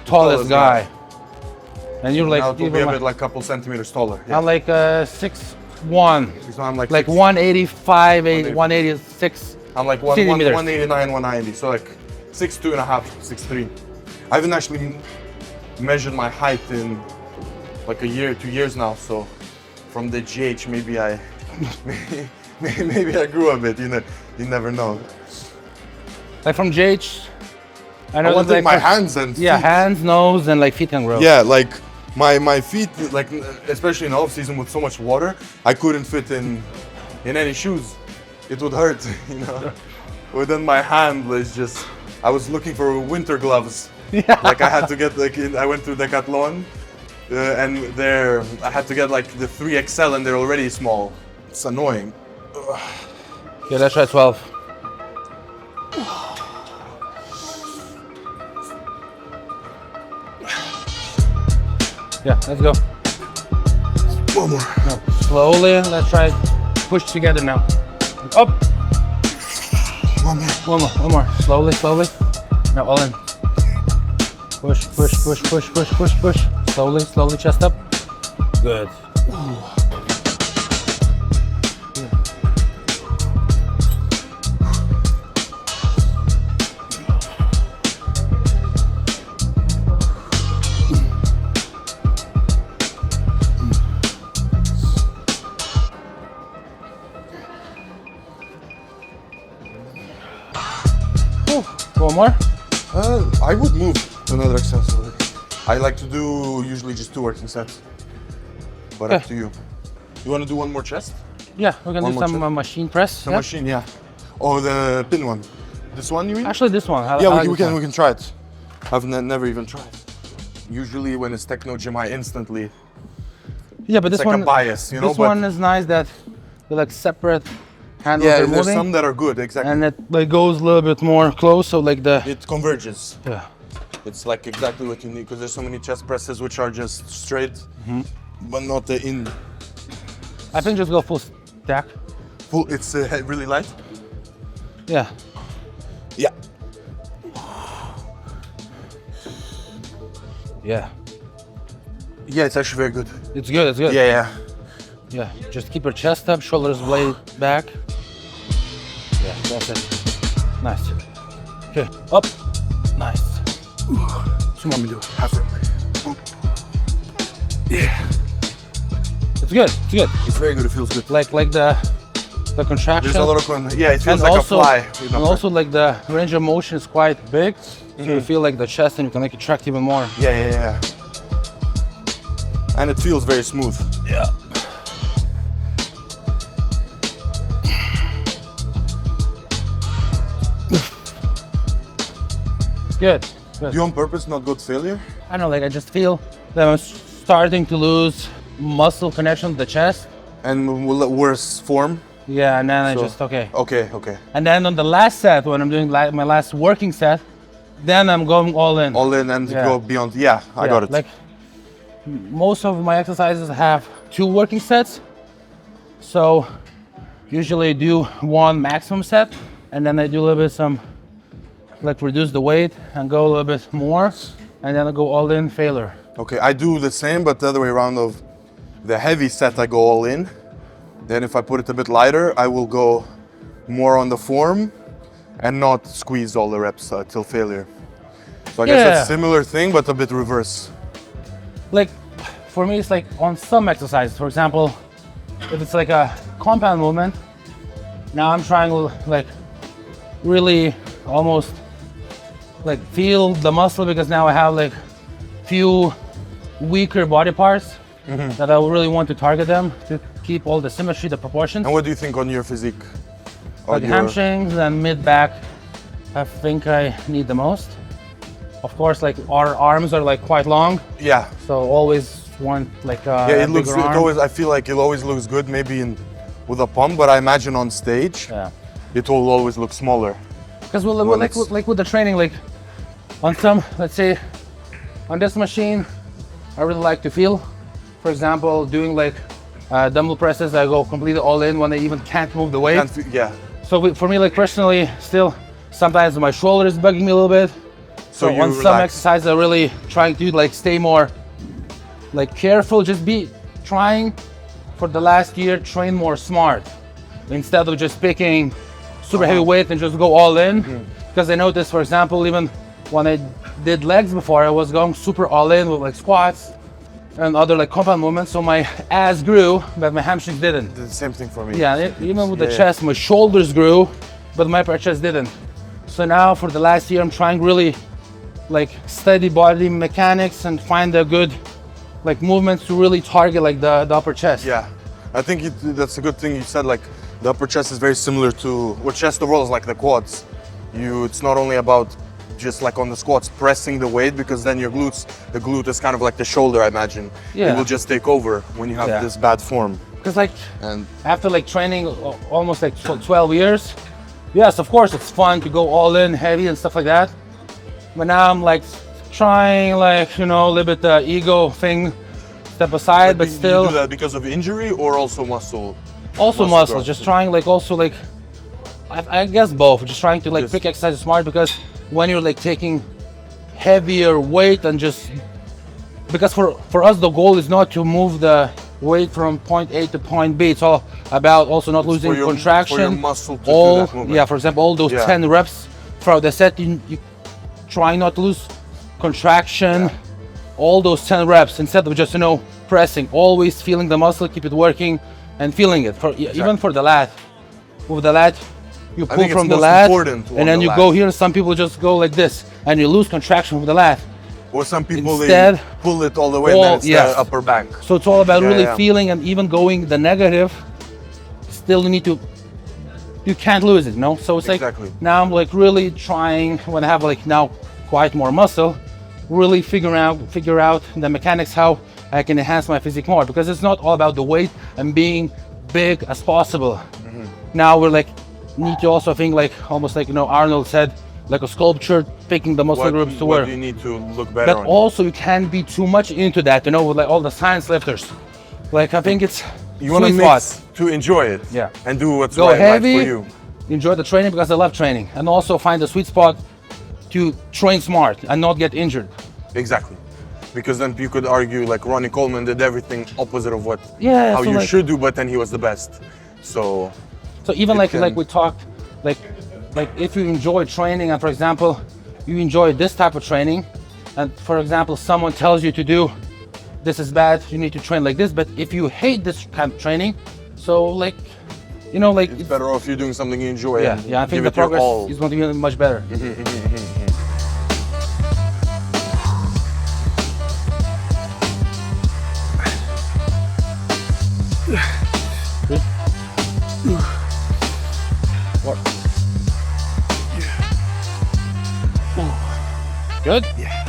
tallest guy. And you're like now to be a bit like a couple centimeters taller. Yeah. I'm like 6'1". So I'm like 185, 186. I'm like 189, 190. So like 6'2 and a half, 6'3. I haven't actually measured my height in like a year, 2 years now. So from the GH, maybe I grew a bit. You never know. Like from GH, I know. I wanted like my hands and feet. Yeah, hands, nose, and like feet can grow. Yeah, like my feet, like especially in off season with so much water, I couldn't fit in any shoes. It would hurt, you know. But then my hand was just, I was looking for winter gloves. Yeah. Like I had to get I went to Decathlon, and there I had to get like the 3XL, and they're already small. It's annoying. Yeah, let's try 12. Yeah, let's go. One more. No, slowly, let's try push together now. Up. One more. One more. Slowly. Now all in. Push. Slowly, chest up. Good. One more? I would move to another exercise. I like to do usually just 2 working sets. But up to you. You want to do one more chest? Yeah, we can do some machine press. The machine, yeah. Or the pin one. This one, you mean? Actually, this one. Yeah, we can try it. I've never even tried. Usually when it's techno gym, I instantly. Yeah, but this like one. A bias, you know. This one is nice that they're like separate. Handles yeah, are there's moving, some that are good, exactly. and it like goes a little bit more close, so like it converges. Yeah. It's like exactly what you need, because there's so many chest presses which are just straight, but not the in. I think just go full stack. Full. It's really light. Yeah. Yeah. Yeah. Yeah, it's actually very good. It's good. It's good. Yeah. Yeah, just keep your chest up, shoulders blade back. Yeah, that's it. Nice. Okay, up. Nice. So let me do it. Half rep. Yeah. It's good. It's good. It's very good. It feels good. Like the contraction. There's a lot of yeah. It feels and like also, a fly. And also like the range of motion is quite big, so you feel like the chest and you can make it tract even more. Yeah. And it feels very smooth. Yeah. Good. Do you on purpose not go to failure? I don't know, like I just feel that I'm starting to lose muscle connection to the chest. And worse form? Yeah, and then I just, okay. Okay. And then on the last set, when I'm doing like my last working set, then I'm going all in. All in and go beyond, I got it. Like most of my exercises have 2 working sets. So usually I do 1 maximum set, and then I do a little bit like reduce the weight and go a little bit more, and then I go all in failure. Okay, I do the same, but the other way around. Of the heavy set, I go all in. Then if I put it a bit lighter, I will go more on the form and not squeeze all the reps till failure. So I guess it's a similar thing, but a bit reverse. Like for me, it's like on some exercises, for example, if it's like a compound movement, now I'm trying to like really almost like feel the muscle, because now I have like few weaker body parts that I really want to target them to keep all the symmetry, the proportions. And what do you think on your physique? Like hamstrings and mid back, I think I need the most. Of course, like our arms are like quite long. Yeah. So always want like it looks. It always. I feel like it always looks good, maybe with a pump, but I imagine on stage, it will always look smaller. Because like with the training, like on some, let's say, on this machine, I really like to feel. For example, doing like dumbbell presses, I go completely all in when I even can't move the weight. Yeah. So for me, like personally, still sometimes my shoulder is bugging me a little bit. So on some exercises, I'm really trying to like stay more like careful. Just be trying for the last year, train more smart instead of just picking super heavy weight and just go all in. Because I noticed, for example, even when I did legs before, I was going super all in with like squats and other like compound movements. So my ass grew, but my hamstrings didn't. The same thing for me. Yeah, even with the chest, my shoulders grew, but my upper chest didn't. So now for the last year, I'm trying really like steady body mechanics and find a good like movements to really target like the upper chest. Yeah, I think that's a good thing you said. Like the upper chest is very similar to what chest overall is like the quads. It's not only about just like on the squats pressing the weight, because then your glutes, the glute is kind of like the shoulder, I imagine. Yeah. It will just take over when you have this bad form. Because like after like training almost like 12 years, yes, of course it's fun to go all in heavy and stuff like that. But now I'm like trying like, you know, a little bit the ego thing step aside, but still. You do that because of injury or also muscle? Also muscle, just trying like also like, I guess both, just trying to like pick exercises smart, because when you're like taking heavier weight and just, because for us the goal is not to move the weight from point A to point B, it's all about also not losing contraction. For your muscle to do that movement. Yeah, for example, all those 10 reps throughout the set, you try not to lose contraction, all those 10 reps, instead of just, you know, pressing, always feeling the muscle, keep it working and feeling it. Even for the lat, with the lat, you pull from the lat and then you go here. Some people just go like this and you lose contraction with the lat. Or some people they pull it all the way and then it's the upper back. So it's all about really feeling, and even going the negative, still you need to, you can't lose it, you know? So it's like, now I'm like really trying, when I have like now quite more muscle, really figure out the mechanics, how I can enhance my physique more, because it's not all about the weight and being big as possible. Now we're like, need to also think like, almost like, you know, Arnold said, like a sculpture, picking the muscle groups to work. What do you need to look better But also you can't be too much into that, you know, with like all the science lifters. Like I think it's you want to mix to enjoy it. Yeah. And do what's right for you. Enjoy the training because I love training, and also find the sweet spot to train smart and not get injured. Exactly. Because then you could argue like Ronnie Coleman did everything opposite of what so you like, should do, but then he was the best. So even like we talked, like if you enjoy training, and for example you enjoy this type of training, and for example someone tells you to do this is bad, you need to train like this, but if you hate this kind of training, so like, you know, like it's better off you doing something you enjoy. I think the progress is going to be much better. What? Good? Yeah.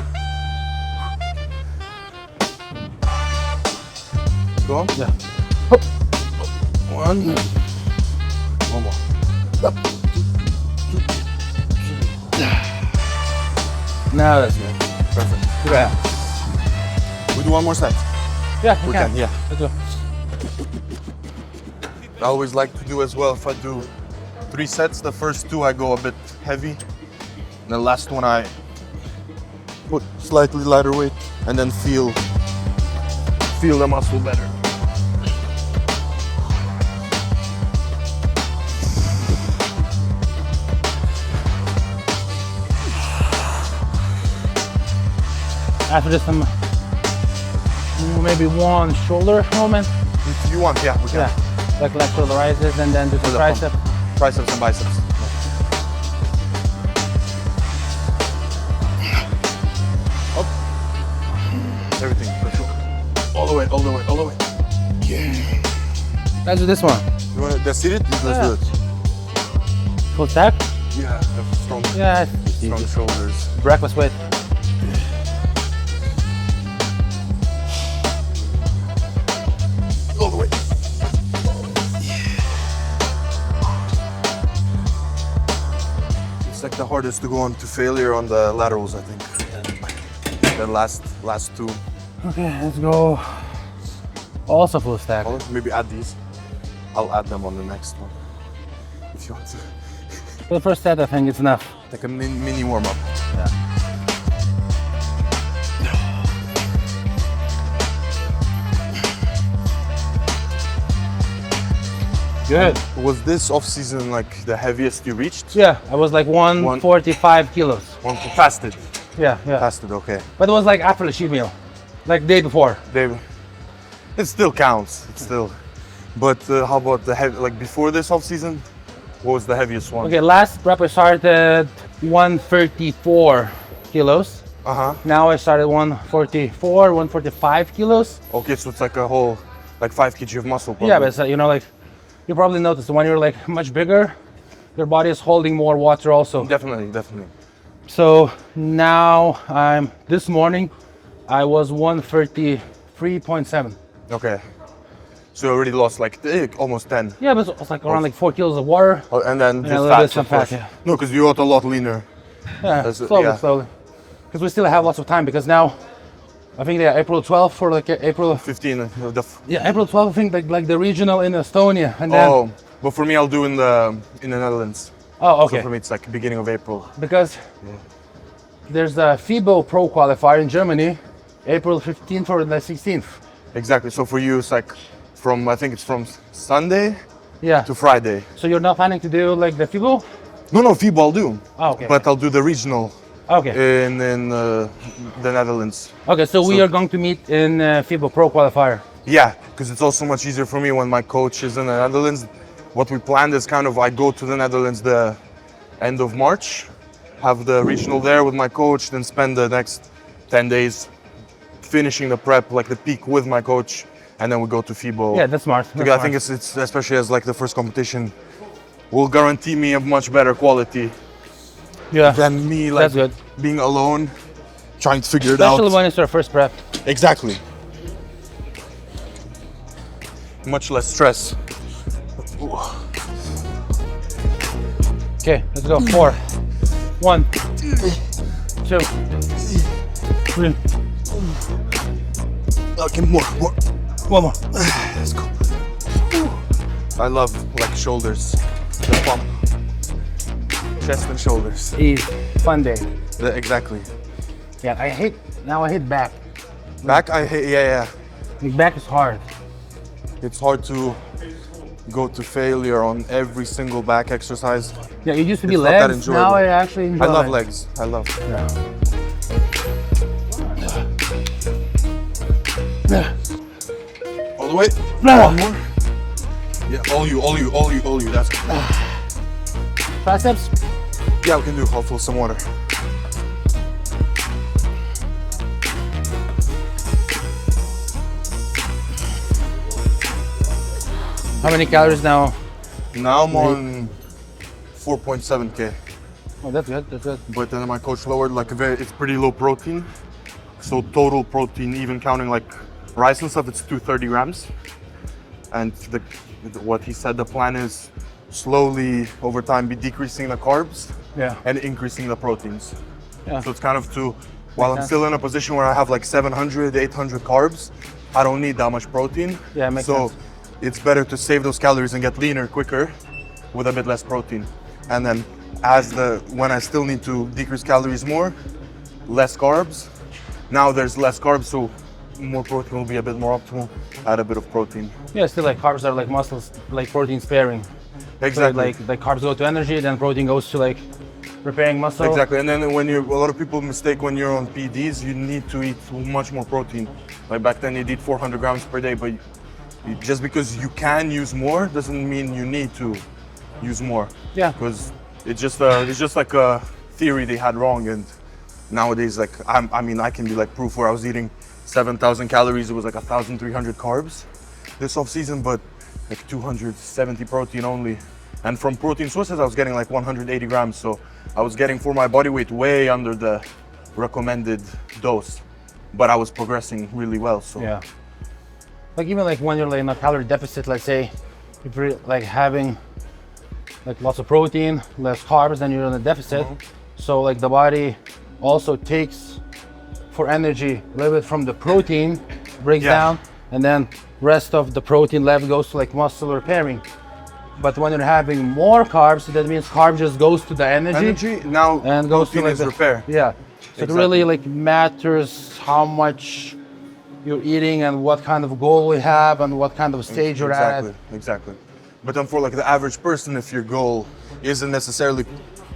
Go on? Yeah. One. One more. Up. Now that's good. Perfect. Yeah. We do one more set. Yeah, we can. Yeah. Let's go. I always like to do as well, if I do 3 sets, the first 2 I go a bit heavy, and the last one I put slightly lighter weight, and then feel the muscle better. After this, maybe one shoulder movement. If you want, yeah, we can. Yeah. Like left shoulder rises and then do the tricep. Triceps and biceps. Up. Everything. Let's go. All the way, all the way, all the way. Yeah. Let's do this one. You want to seat it? Let's do it. Full stack? Yeah, have strong, strong shoulders. Breakfast weight. All the way. It's like the hardest to go on to failure on the laterals, I think. The last two. Okay, let's go. Also full stack. Maybe add these. I'll add them on the next one if you want to. For the first set, I think it's enough. Like a mini warm up. Yeah. Good. Was this off season like the heaviest you reached? Yeah, I was like 145 kilos. Fasted. Yeah. Fasted, okay. But it was like after the cheat meal, like day before. It still counts. It's still. But how about the heavy? Like before this off season, what was the heaviest one? Okay, last prep I started 134 kilos. Now I started 144, 145 kilos. Okay, so it's like a whole, like 5 kg of muscle. Probably. Yeah, but it's, you know, like you probably noticed when you're like much bigger, your body is holding more water also. Definitely. So now this morning I was 133.7. Okay. So you already lost like almost 10. Yeah, but it's like around like 4 kilos of water. Oh, and then just a little fat, bit some fat, yeah. No, because you got a lot leaner. Yeah, slowly. Because we still have lots of time, because now I think April 12th or like April 15. April 12th, I think like the regional in Estonia, and then. But for me, I'll do in the Netherlands. Oh, okay. So for me, it's like beginning of April. Because there's the FIBO Pro qualifier in Germany, April 15th or the 16th. Exactly. So for you, it's like I think it's from Sunday to Friday. So you're not planning to do like the FIBO? No, FIBO I'll do. Oh, okay. But I'll do the regional. Okay. In the Netherlands. Okay, so we are going to meet in FIBO Pro qualifier. Yeah, because it's also much easier for me when my coach is in the Netherlands. What we planned is kind of I go to the Netherlands the end of March, have the regional there with my coach, then spend the next 10 days finishing the prep, like the peak with my coach, and then we go to FIBO. Yeah, that's smart. I think it's especially as like the first competition will guarantee me a much better quality than me like being alone, trying to figure it out. Especially when it's our first prep. Exactly. Much less stress. Okay, let's go. 4, 1, 2, 3. Okay, more. One more. Let's go. I love like shoulders, the pump, chest and shoulders. Easy, fun day. Exactly. Yeah, I hate back. Back, I hate. Yeah. Like, back is hard. It's hard to go to failure on every single back exercise. Yeah, it used to be legs. Now I actually enjoy. I love legs. I love. Yeah. All the way. One more. Yeah, all you. That's good. Triceps? Yeah, we can do. I'll fill some water. How many calories now? Now I'm on 4.7K. Oh, that's good. But then my coach lowered it's pretty low protein. So total protein, even counting like rice and stuff, it's 230 grams. And what he said the plan is slowly over time be decreasing the carbs and increasing the proteins. Yeah. So it's kind of while I'm still in a position where I have like 700, 800 carbs, I don't need that much protein. Yeah, makes sense. It's better to save those calories and get leaner quicker with a bit less protein. And then when I still need to decrease calories more, less carbs. Now there's less carbs, so more protein will be a bit more optimal. Add a bit of protein. Yeah, still like carbs are like muscles, like protein sparing. Exactly. So like carbs go to energy, then protein goes to like repairing muscle. Exactly. And then a lot of people mistake when you're on PDs, you need to eat much more protein. Like back then you'd eat 400 grams per day, but just because you can use more doesn't mean you need to use more. Yeah. Because it's just like a theory they had wrong, and nowadays like I can be like proof where I was eating 7,000 calories, it was like 1,300 carbs this off season, but like 270 protein only. And from protein sources I was getting like 180 grams, so I was getting for my body weight way under the recommended dose, but I was progressing really well. So yeah. Like even like when you're like in a calorie deficit, let's say, if you're like having like lots of protein, less carbs, then you're in a deficit. So like the body also takes for energy a little bit from the protein, breaks down, and then rest of the protein left goes to like muscle repairing. But when you're having more carbs, that means carb just goes to the energy now and goes to like like repair. Yeah. So it really like matters how much you're eating and what kind of goal you have and what kind of stage you're at. Exactly. But then for like the average person, if your goal isn't necessarily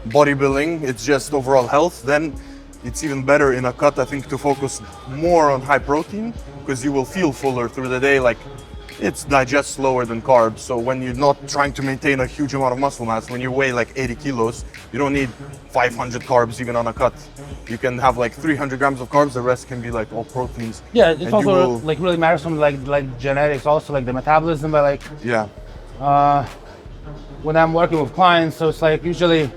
bodybuilding, it's just overall health, then it's even better in a cut, I think, to focus more on high protein, because you will feel fuller through the day. Like, it's digests slower than carbs. So when you're not trying to maintain a huge amount of muscle mass, when you weigh like 80 kilos, you don't need 500 carbs even on a cut. You can have like 300 grams of carbs, the rest can be like all proteins. Yeah, it's also like really matters from like genetics, also like the metabolism, but like when I'm working with clients, so it's like usually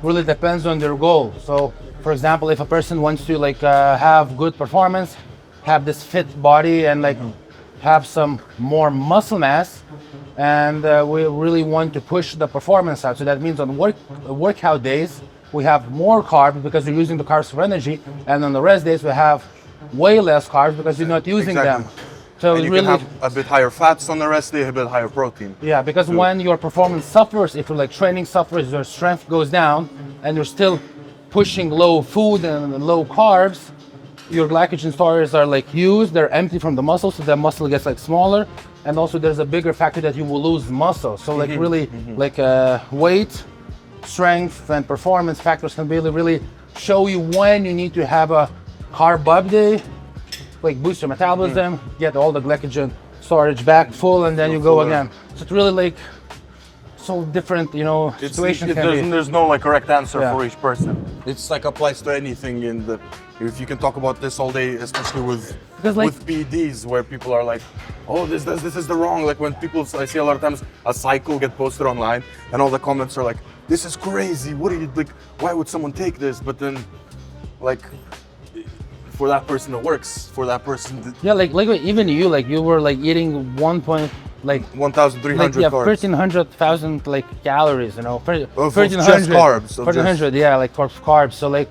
really depends on their goal. So for example, if a person wants to like have good performance, have this fit body and like have some more muscle mass, and we really want to push the performance out. So that means on workout days we have more carbs because you're using the carbs for energy, and on the rest days we have way less carbs because you're not using them. So and you really can have a bit higher fats on the rest day, a bit higher protein. Yeah, because when your performance suffers, if your like training suffers, your strength goes down, and you're still pushing low food and low carbs, your glycogen stores are like used, they're empty from the muscle, so the muscle gets like smaller, and also there's a bigger factor that you will lose muscle. So like really like weight, strength, and performance factors can really show you when you need to have a carb up day, like boost your metabolism, get all the glycogen storage back full, and then you go again. So it's really like so different, you know, situations. There's no like correct answer for each person. It's like applies to anything in the. If you can talk about this all day, especially with PEDs, where people are like, oh, this is the wrong. Like when people, I see a lot of times a cycle get posted online, and all the comments are like, this is crazy. What are you like? Why would someone take this? But then, like, for that person it works. For that person, like even you, like you were like eating 1,300 carbs. 1,300,000 like calories, you know, 1,300 carbs. 1,300, like carbs. So like,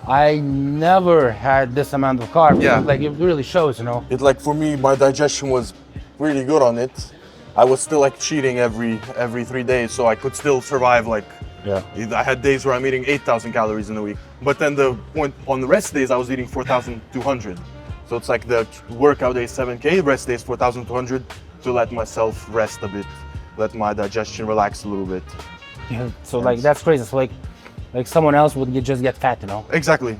I never had this amount of carbs. Yeah, like it really shows, you know. It like for me, my digestion was really good on it. I was still like cheating every 3 days, so I could still survive. Like, I had days where I'm eating 8,000 calories in a week. But then the point on the rest days, I was eating 4,200. So it's like the workout day 7K, rest days 4,200 to let myself rest a bit, let my digestion relax a little bit. Yeah. So like that's crazy. So like someone else would just get fat, you know. Exactly.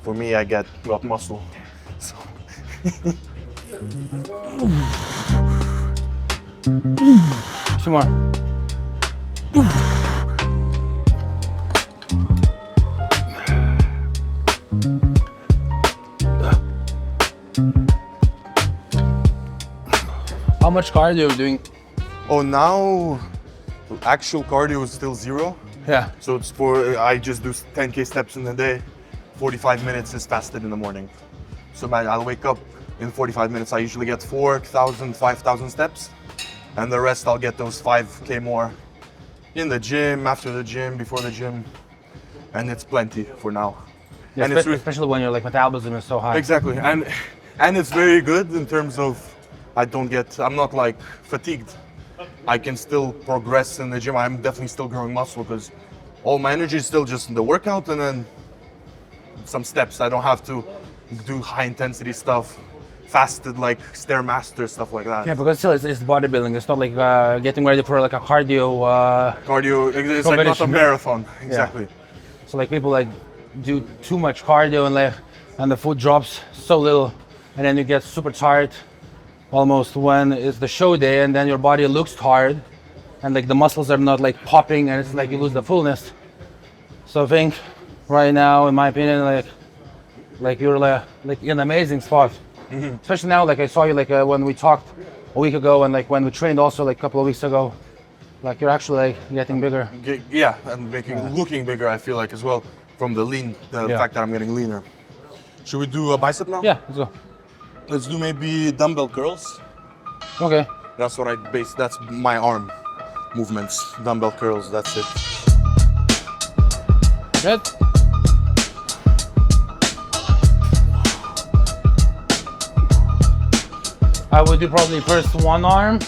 For me, I got muscle. So. Two more. How much cardio are you doing? Oh, now actual cardio is still 0. Yeah. So it's I just do 10K steps in a day. 45 minutes is fasted in the morning. So I'll wake up in 45 minutes. I usually get 4,000, 5,000 steps. And the rest I'll get those 5K more in the gym, after the gym, before the gym. And it's plenty for now. Yeah, and especially when your like metabolism is so high. Exactly. And it's very good in terms of I'm not like fatigued. I can still progress in the gym. I'm definitely still growing muscle because all my energy is still just in the workout and then some steps. I don't have to do high intensity stuff, fasted like Stairmaster, stuff like that. Yeah, because still it's bodybuilding. It's not like getting ready for like a cardio. It's like not a marathon. Exactly. Yeah. So like people like do too much cardio and the food drops so little, and then you get super tired. Almost when it's the show day, and then your body looks tired, and like the muscles are not like popping, and it's like you lose the fullness. So I think right now, in my opinion, like you're like in an amazing spot. Especially now, like I saw you like when we talked a week ago, and like when we trained also like a couple of weeks ago. Like you're actually like getting bigger. Yeah, and looking bigger. I feel like as well from the fact that I'm getting leaner. Should we do a bicep now? Yeah, let's go. Let's do maybe dumbbell curls. Okay. That's what that's my arm. movements, dumbbell curls, that's it. Good. I would do probably first one arm,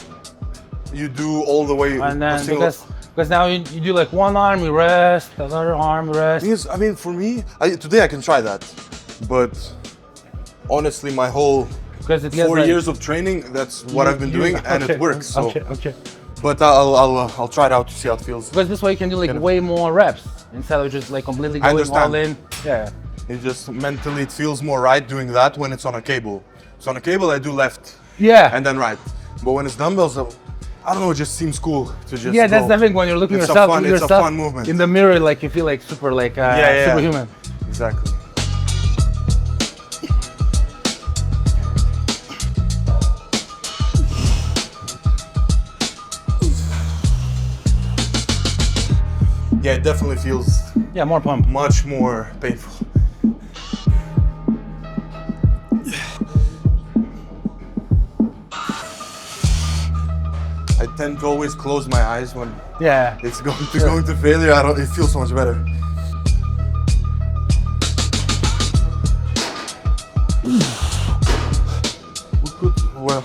You do all the way. and then because now you do like one arm, you rest, the other arm, rest. Yes, I mean, for me, today I can try that, but honestly, my whole Because it gets 4 like, years of training, that's what I've been doing, and it works. So, Okay. but I'll try it out to see how it feels. Because this way you can do like way more reps instead of just like completely going understand. all in. Yeah. It just mentally it feels more right doing that when it's on a cable. So on a cable I do left Yeah. and then right, but when it's dumbbells, I don't know, it just seems cool to just. Yeah, that's go. the thing when you're looking It's a yourself, fun- it's a fun movement. in the mirror, like you feel like super like superhuman. Exactly. Yeah, it definitely feels Yeah, more pump. much more painful. I tend to always close my eyes when Yeah. it's going to failure. It feels so much better.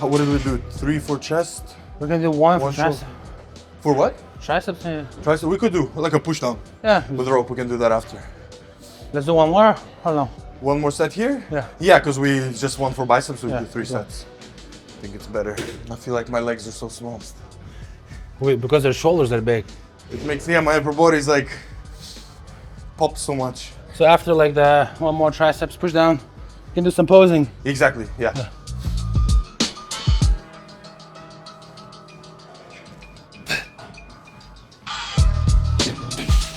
What did we do? 3 for chest? We're gonna do one for One triceps. shoulder. For what? Triceps. Yeah. Tricep. We could do like a push down Yeah. with rope. We can do that after. Let's do one more. Hold on. One more set here? Yeah. Yeah, because we just won for biceps, so we Yeah, do 3 yeah. sets. I think it's better. I feel like my legs are so small. Wait, because their shoulders are big. It makes my upper body's like pop so much. So after like the one more triceps push down, you can do some posing. Exactly. Yeah.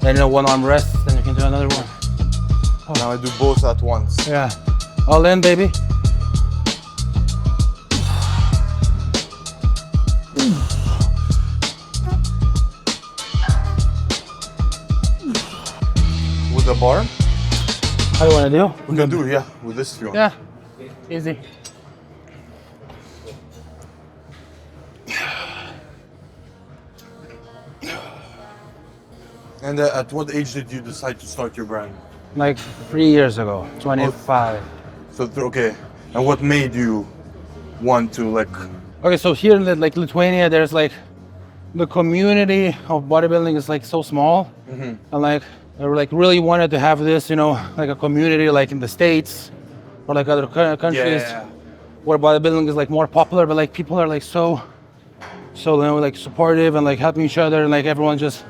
Then one arm rest, then you can do another one. Now I do both at once. Yeah. All in, baby. With the bar, How do you want to do? we can do with this if you want. Yeah. Easy. And at what age did you decide to start your brand? Like 3 years ago, 25. So okay. And what made you want to like? Okay, so here in like Lithuania, there's like the community of bodybuilding is like so small, and like I like really wanted to have this, you know, like a community like in the States or like other countries where bodybuilding is like more popular, but like people are like so you know, like supportive and like helping each other, and like everyone just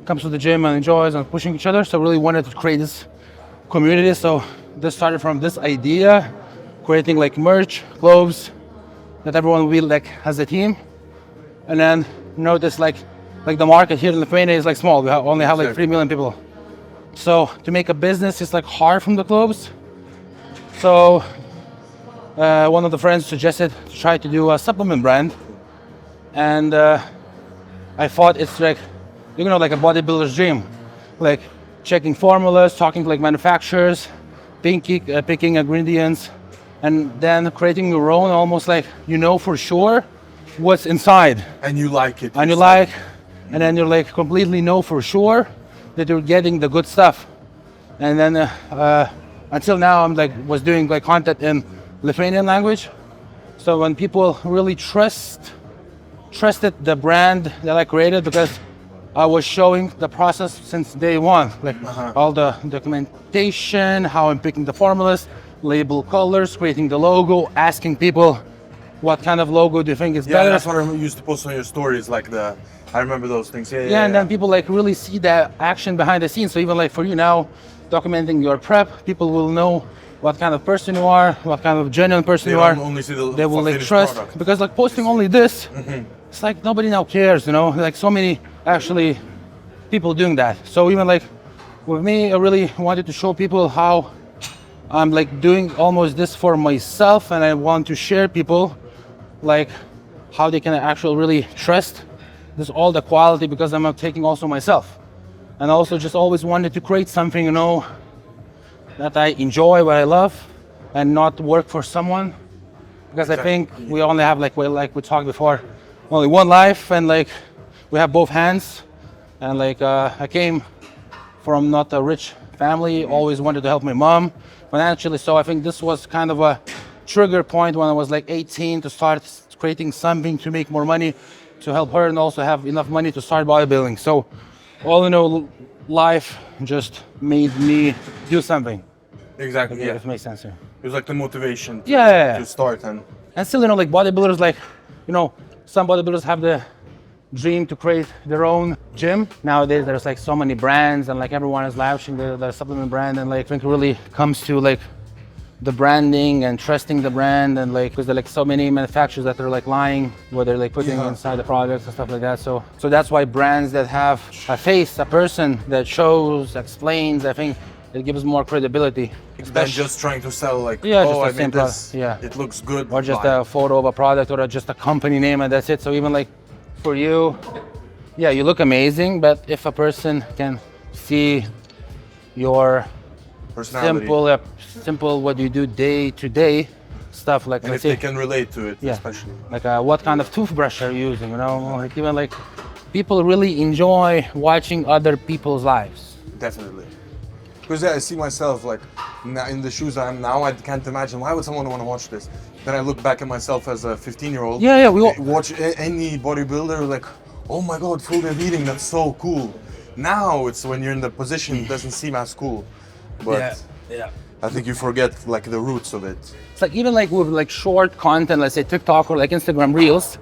comes to the gym and enjoys and pushing each other. So I really wanted to create this community. So this started from this idea, creating like merch, clothes, that everyone will be like as a team. And then notice like the market here in Lithuania is like small. We only have like 3 million people. So to make a business is like hard from the clothes. So one of the friends suggested to try to do a supplement brand. And I thought it's like, you know, like a bodybuilder's dream, like checking formulas, talking to like manufacturers, picking ingredients, and then creating your own, almost like you know for sure what's inside. And you like it. And you like, and then you're like completely know for sure that you're getting the good stuff. And then until now, I'm like was doing like content in Lithuanian language. So when people really trusted the brand that I created, because I was showing the process since day one, like all the documentation, how I'm picking the formulas, label colors, creating the logo, asking people what kind of logo do you think is better. That's what I used to post on your stories, like I remember those things. Yeah, and then people like really see the action behind the scenes. So even like for you now, documenting your prep, people will know what kind of person you are, what kind of genuine person you are. Only see the they will like finished trust, product. because like posting only this, it's like nobody now cares, you know. Like so many actually people doing that. So even like with me, I really wanted to show people how I'm like doing almost this for myself, and I want to share people like how they can actually really trust this all the quality, because I'm taking also myself, and also just always wanted to create something, you know, that I enjoy, what I love, and not work for someone, because I think we only have like we talked before, only one life, and like we have both hands, and like I came from not a rich family, always wanted to help my mom financially. So I think this was kind of a trigger point when I was like 18 to start creating something to make more money, to help her, and also have enough money to start bodybuilding. So all in all, life just made me do something. Exactly. Yeah, it makes sense. Yeah. It was like the motivation Yeah. to start. And still, you know, like bodybuilders, like, you know, some bodybuilders have the dream to create their own gym. Nowadays, there's like so many brands, and like everyone is launching the supplement brand, and like I think it really comes to like the branding and trusting the brand, and like because there are like so many manufacturers that are like lying what they're like putting inside the products and stuff like that. So that's why brands that have a face, a person that shows, explains, I think it gives more credibility. than just trying to sell like, just oh, a I made simple, this, it looks good. or just buy a photo of a product, or just a company name, and that's it. So even like for you, yeah, you look amazing, but if a person can see your personality. simple what you do day to day stuff, like And let's if say, they can relate to it, especially. like what kind of toothbrush are you using, you know, like even like people really enjoy watching other people's lives. Definitely. Because I see myself like in the shoes I am now, I can't imagine why would someone want to watch this. Then I look back at myself as a 15-year-old. Yeah, we all watch any bodybuilder like, oh my god, full day eating, that's so cool. Now it's when you're in the position, it doesn't seem as cool. But yeah. I think you forget like the roots of it. It's like even like with like short content, let's say TikTok or like Instagram Reels,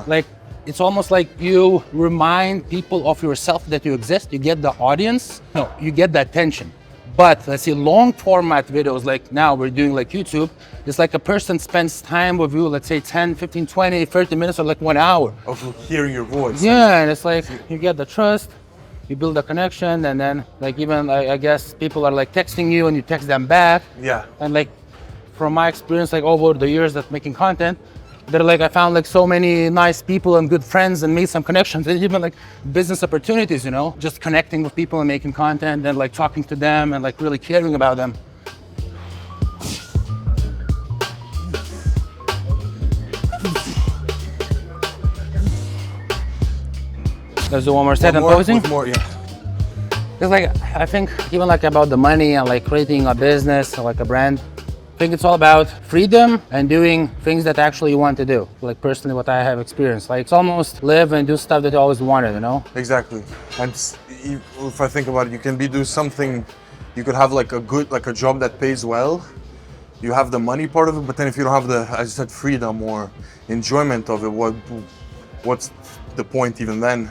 like it's almost like you remind people of yourself that you exist. You get the audience, no, you get the attention. But let's say long format videos, like now we're doing like YouTube, it's like a person spends time with you, let's say 10, 15, 20, 30 minutes or like 1 hour. Of hearing your voice. Yeah, and it's like you get the trust, you build a connection, and then like even I guess people are like texting you and you text them back. Yeah. And like from my experience, like over the years that making content, they're like I found like so many nice people and good friends and made some connections, and even like business opportunities, you know, just connecting with people and making content and like talking to them and like really caring about them. Let's do one more set and posing. More, yeah. It's like I think even like about the money and like creating a business or like a brand, I think it's all about freedom and doing things that actually you want to do. Like personally what I have experienced, like it's almost live and do stuff that you always wanted, you know? Exactly. And if I think about it, you can do something, you could have like a good, like a job that pays well. You have the money part of it, but then if you don't have the, as you said, freedom or enjoyment of it, what's the point even then?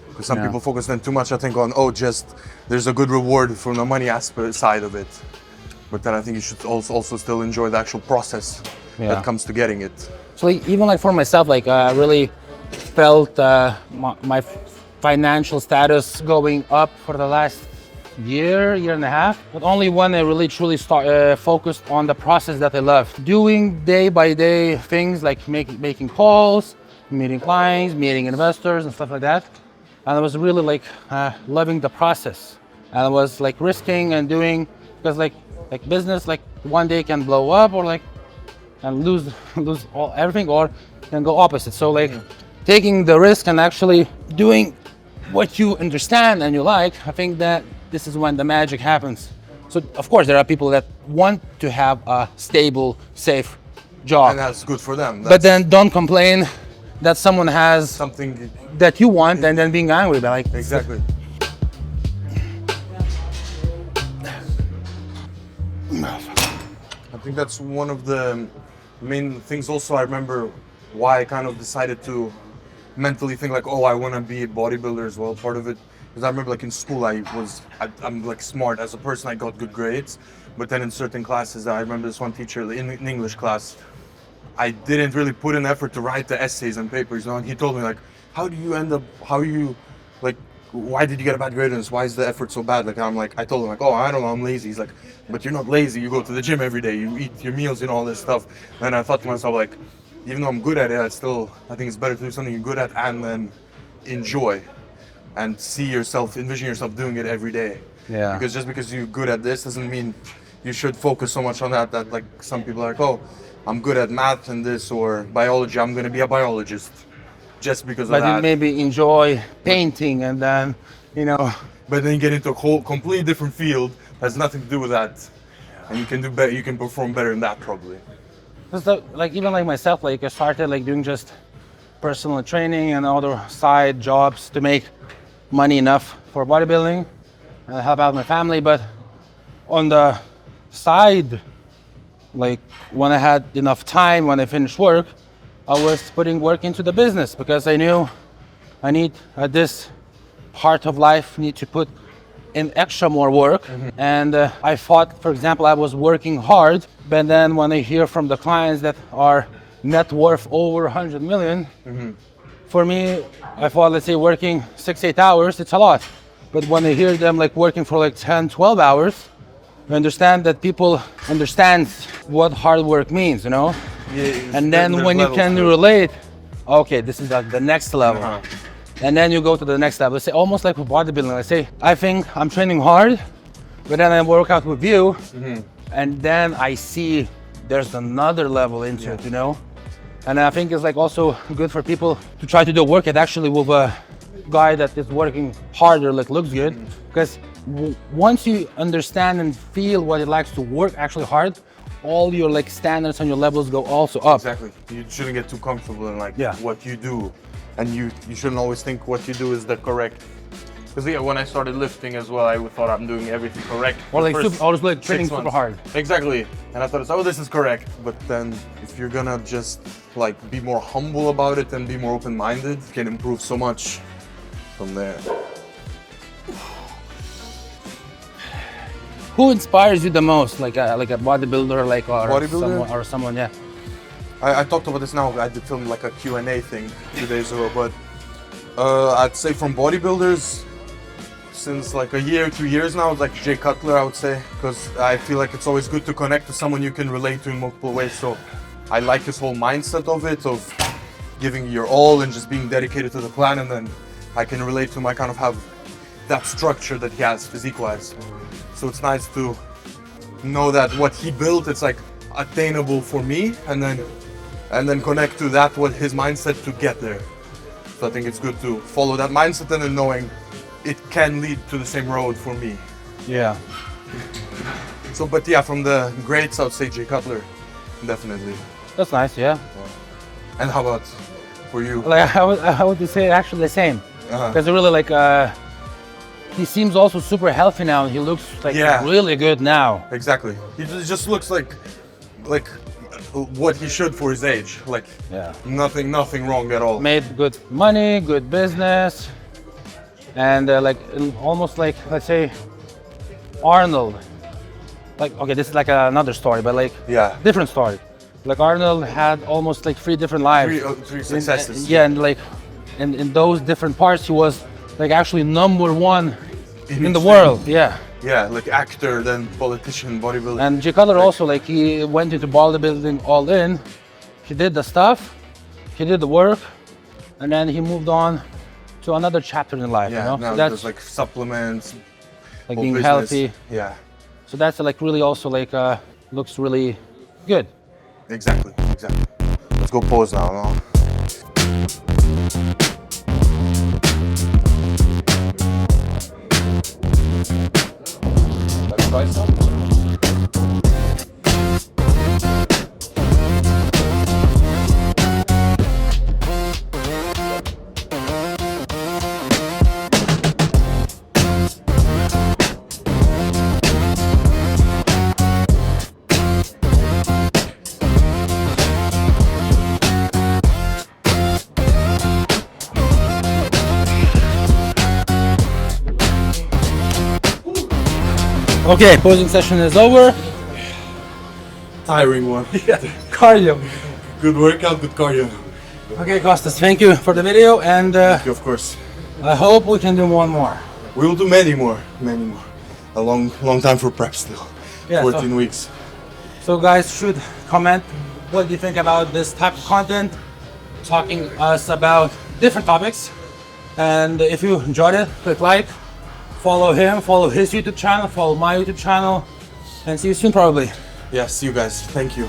Because some people focus then too much, I think, on, just there's a good reward from the money aspect side of it. But then I think you should also still enjoy the actual process that comes to getting it. So like, even like for myself, like I really felt my financial status going up for the last year and a half. But only when I really truly focused on the process that I love. Doing day by day things like making calls, meeting clients, meeting investors and stuff like that. And I was really like loving the process. And I was like risking and doing, because like business, like one day can blow up or like and lose everything, or can go opposite. So like taking the risk and actually doing what you understand and you like, I think that this is when the magic happens. So of course there are people that want to have a stable, safe job. And that's good for them. But then don't complain that someone has something that you want and then being angry about like. Exactly. I think that's one of the main things also I remember why I kind of decided to mentally think like, oh, I want to be a bodybuilder as well, part of it. Because I remember like in school I'm like smart as a person, I got good grades. But then in certain classes, I remember this one teacher in English class, I didn't really put in effort to write the essays and papers. You know? And he told me like, why did you get a bad grade in this? Why is the effort so bad? Like I told him like, oh, I don't know, I'm lazy. He's like, but you're not lazy. You go to the gym every day. You eat your meals and all this stuff. And I thought to myself like, even though I'm good at it, I think it's better to do something you're good at and then enjoy and envision yourself doing it every day. Yeah. Because just because you're good at this doesn't mean you should focus so much on that like some people are like, oh, I'm good at math and this or biology, I'm going to be a biologist. just because of But that. you maybe enjoy painting and then, you know. But then you get into a whole completely different field, has nothing to do with that. And you can do better, you can perform better in that probably. Like even like myself, like I started like doing just personal training and other side jobs to make money enough for bodybuilding and help out my family. But on the side, like when I had enough time, when I finished work, I was putting work into the business because I knew I need at this part of life need to put in extra more work. And I thought, for example, I was working hard, but then when I hear from the clients that are net worth over 100 million, for me, I thought, let's say working 6-8 hours, it's a lot. But when I hear them like working for like 10-12 hours, I understand that people understand what hard work means, you know? Yeah, and then when you can relate, okay, this is like the next level. And then you go to the next level. Let's say almost like with bodybuilding. Let's say I think I'm training hard, but then I work out with you, and then I see there's another level into it, you know? And I think it's like also good for people to try to do workout actually with a guy that is working harder, like looks good. Because once you understand and feel what it likes to work actually hard, all your like standards and your levels go also up. Exactly. You shouldn't get too comfortable in like Yeah. what you do. And you shouldn't always think what you do is the correct. Because yeah, when I started lifting as well, I thought I'm doing everything correct. Or like First I was like 6 training super months. hard. Exactly. And I thought, oh, this is correct. But then if you're gonna just like be more humble about it and be more open-minded, you can improve so much from there. Who inspires you the most? Like a bodybuilder, like Bodybuilder? Someone, yeah. I talked about this now. I did film like a Q&A thing 2 days ago, but I'd say from bodybuilders, since like a year, 2 years now, it's like Jay Cutler, I would say, because I feel like it's always good to connect to someone you can relate to in multiple ways. So I like his whole mindset of it, of giving your all and just being dedicated to the plan, and then I can relate to him. I kind of have that structure that he has physique-wise. So it's nice to know that what he built, it's like attainable for me, and then connect to that, what his mindset to get there. So I think it's good to follow that mindset and then knowing it can lead to the same road for me. Yeah. So, but yeah, from the greats, I would say Jay Cutler, definitely. That's nice, yeah. And how about for you? Like I would say actually the same. Because really like he seems also super healthy now. He looks like really good now. Exactly. He just looks like what he should for his age. Like nothing wrong at all. Made good money, good business, and like almost like, let's say, Arnold. Like, okay, this is like another story, but like different story. Like Arnold had almost like 3 different lives. 3 successes. And like in those different parts, he was like actually #1 in the world. Yeah. Yeah, like actor, then politician, bodybuilder. And Jay Cutler also, like, he went into bodybuilding all in. He did the stuff, he did the work, and then he moved on to another chapter in life. Yeah, you know? now So that's there's like supplements, like whole being business. healthy. Yeah, So that's like really also like looks really good. exactly. Let's go pose now, no? Let's try some. Okay, posing session is over. Tiring one. Cardio. Good workout, good cardio. Okay, Costas, thank you for the video, and Of course. I hope we can do one more. We will do many more. A long time for prep still. Yeah, 14 weeks. So guys should comment what you think about this type of content, talking us about different topics. And if you enjoyed it, click like, follow him, follow his YouTube channel, follow my YouTube channel, and see you soon probably. Yeah, see you guys. Thank you.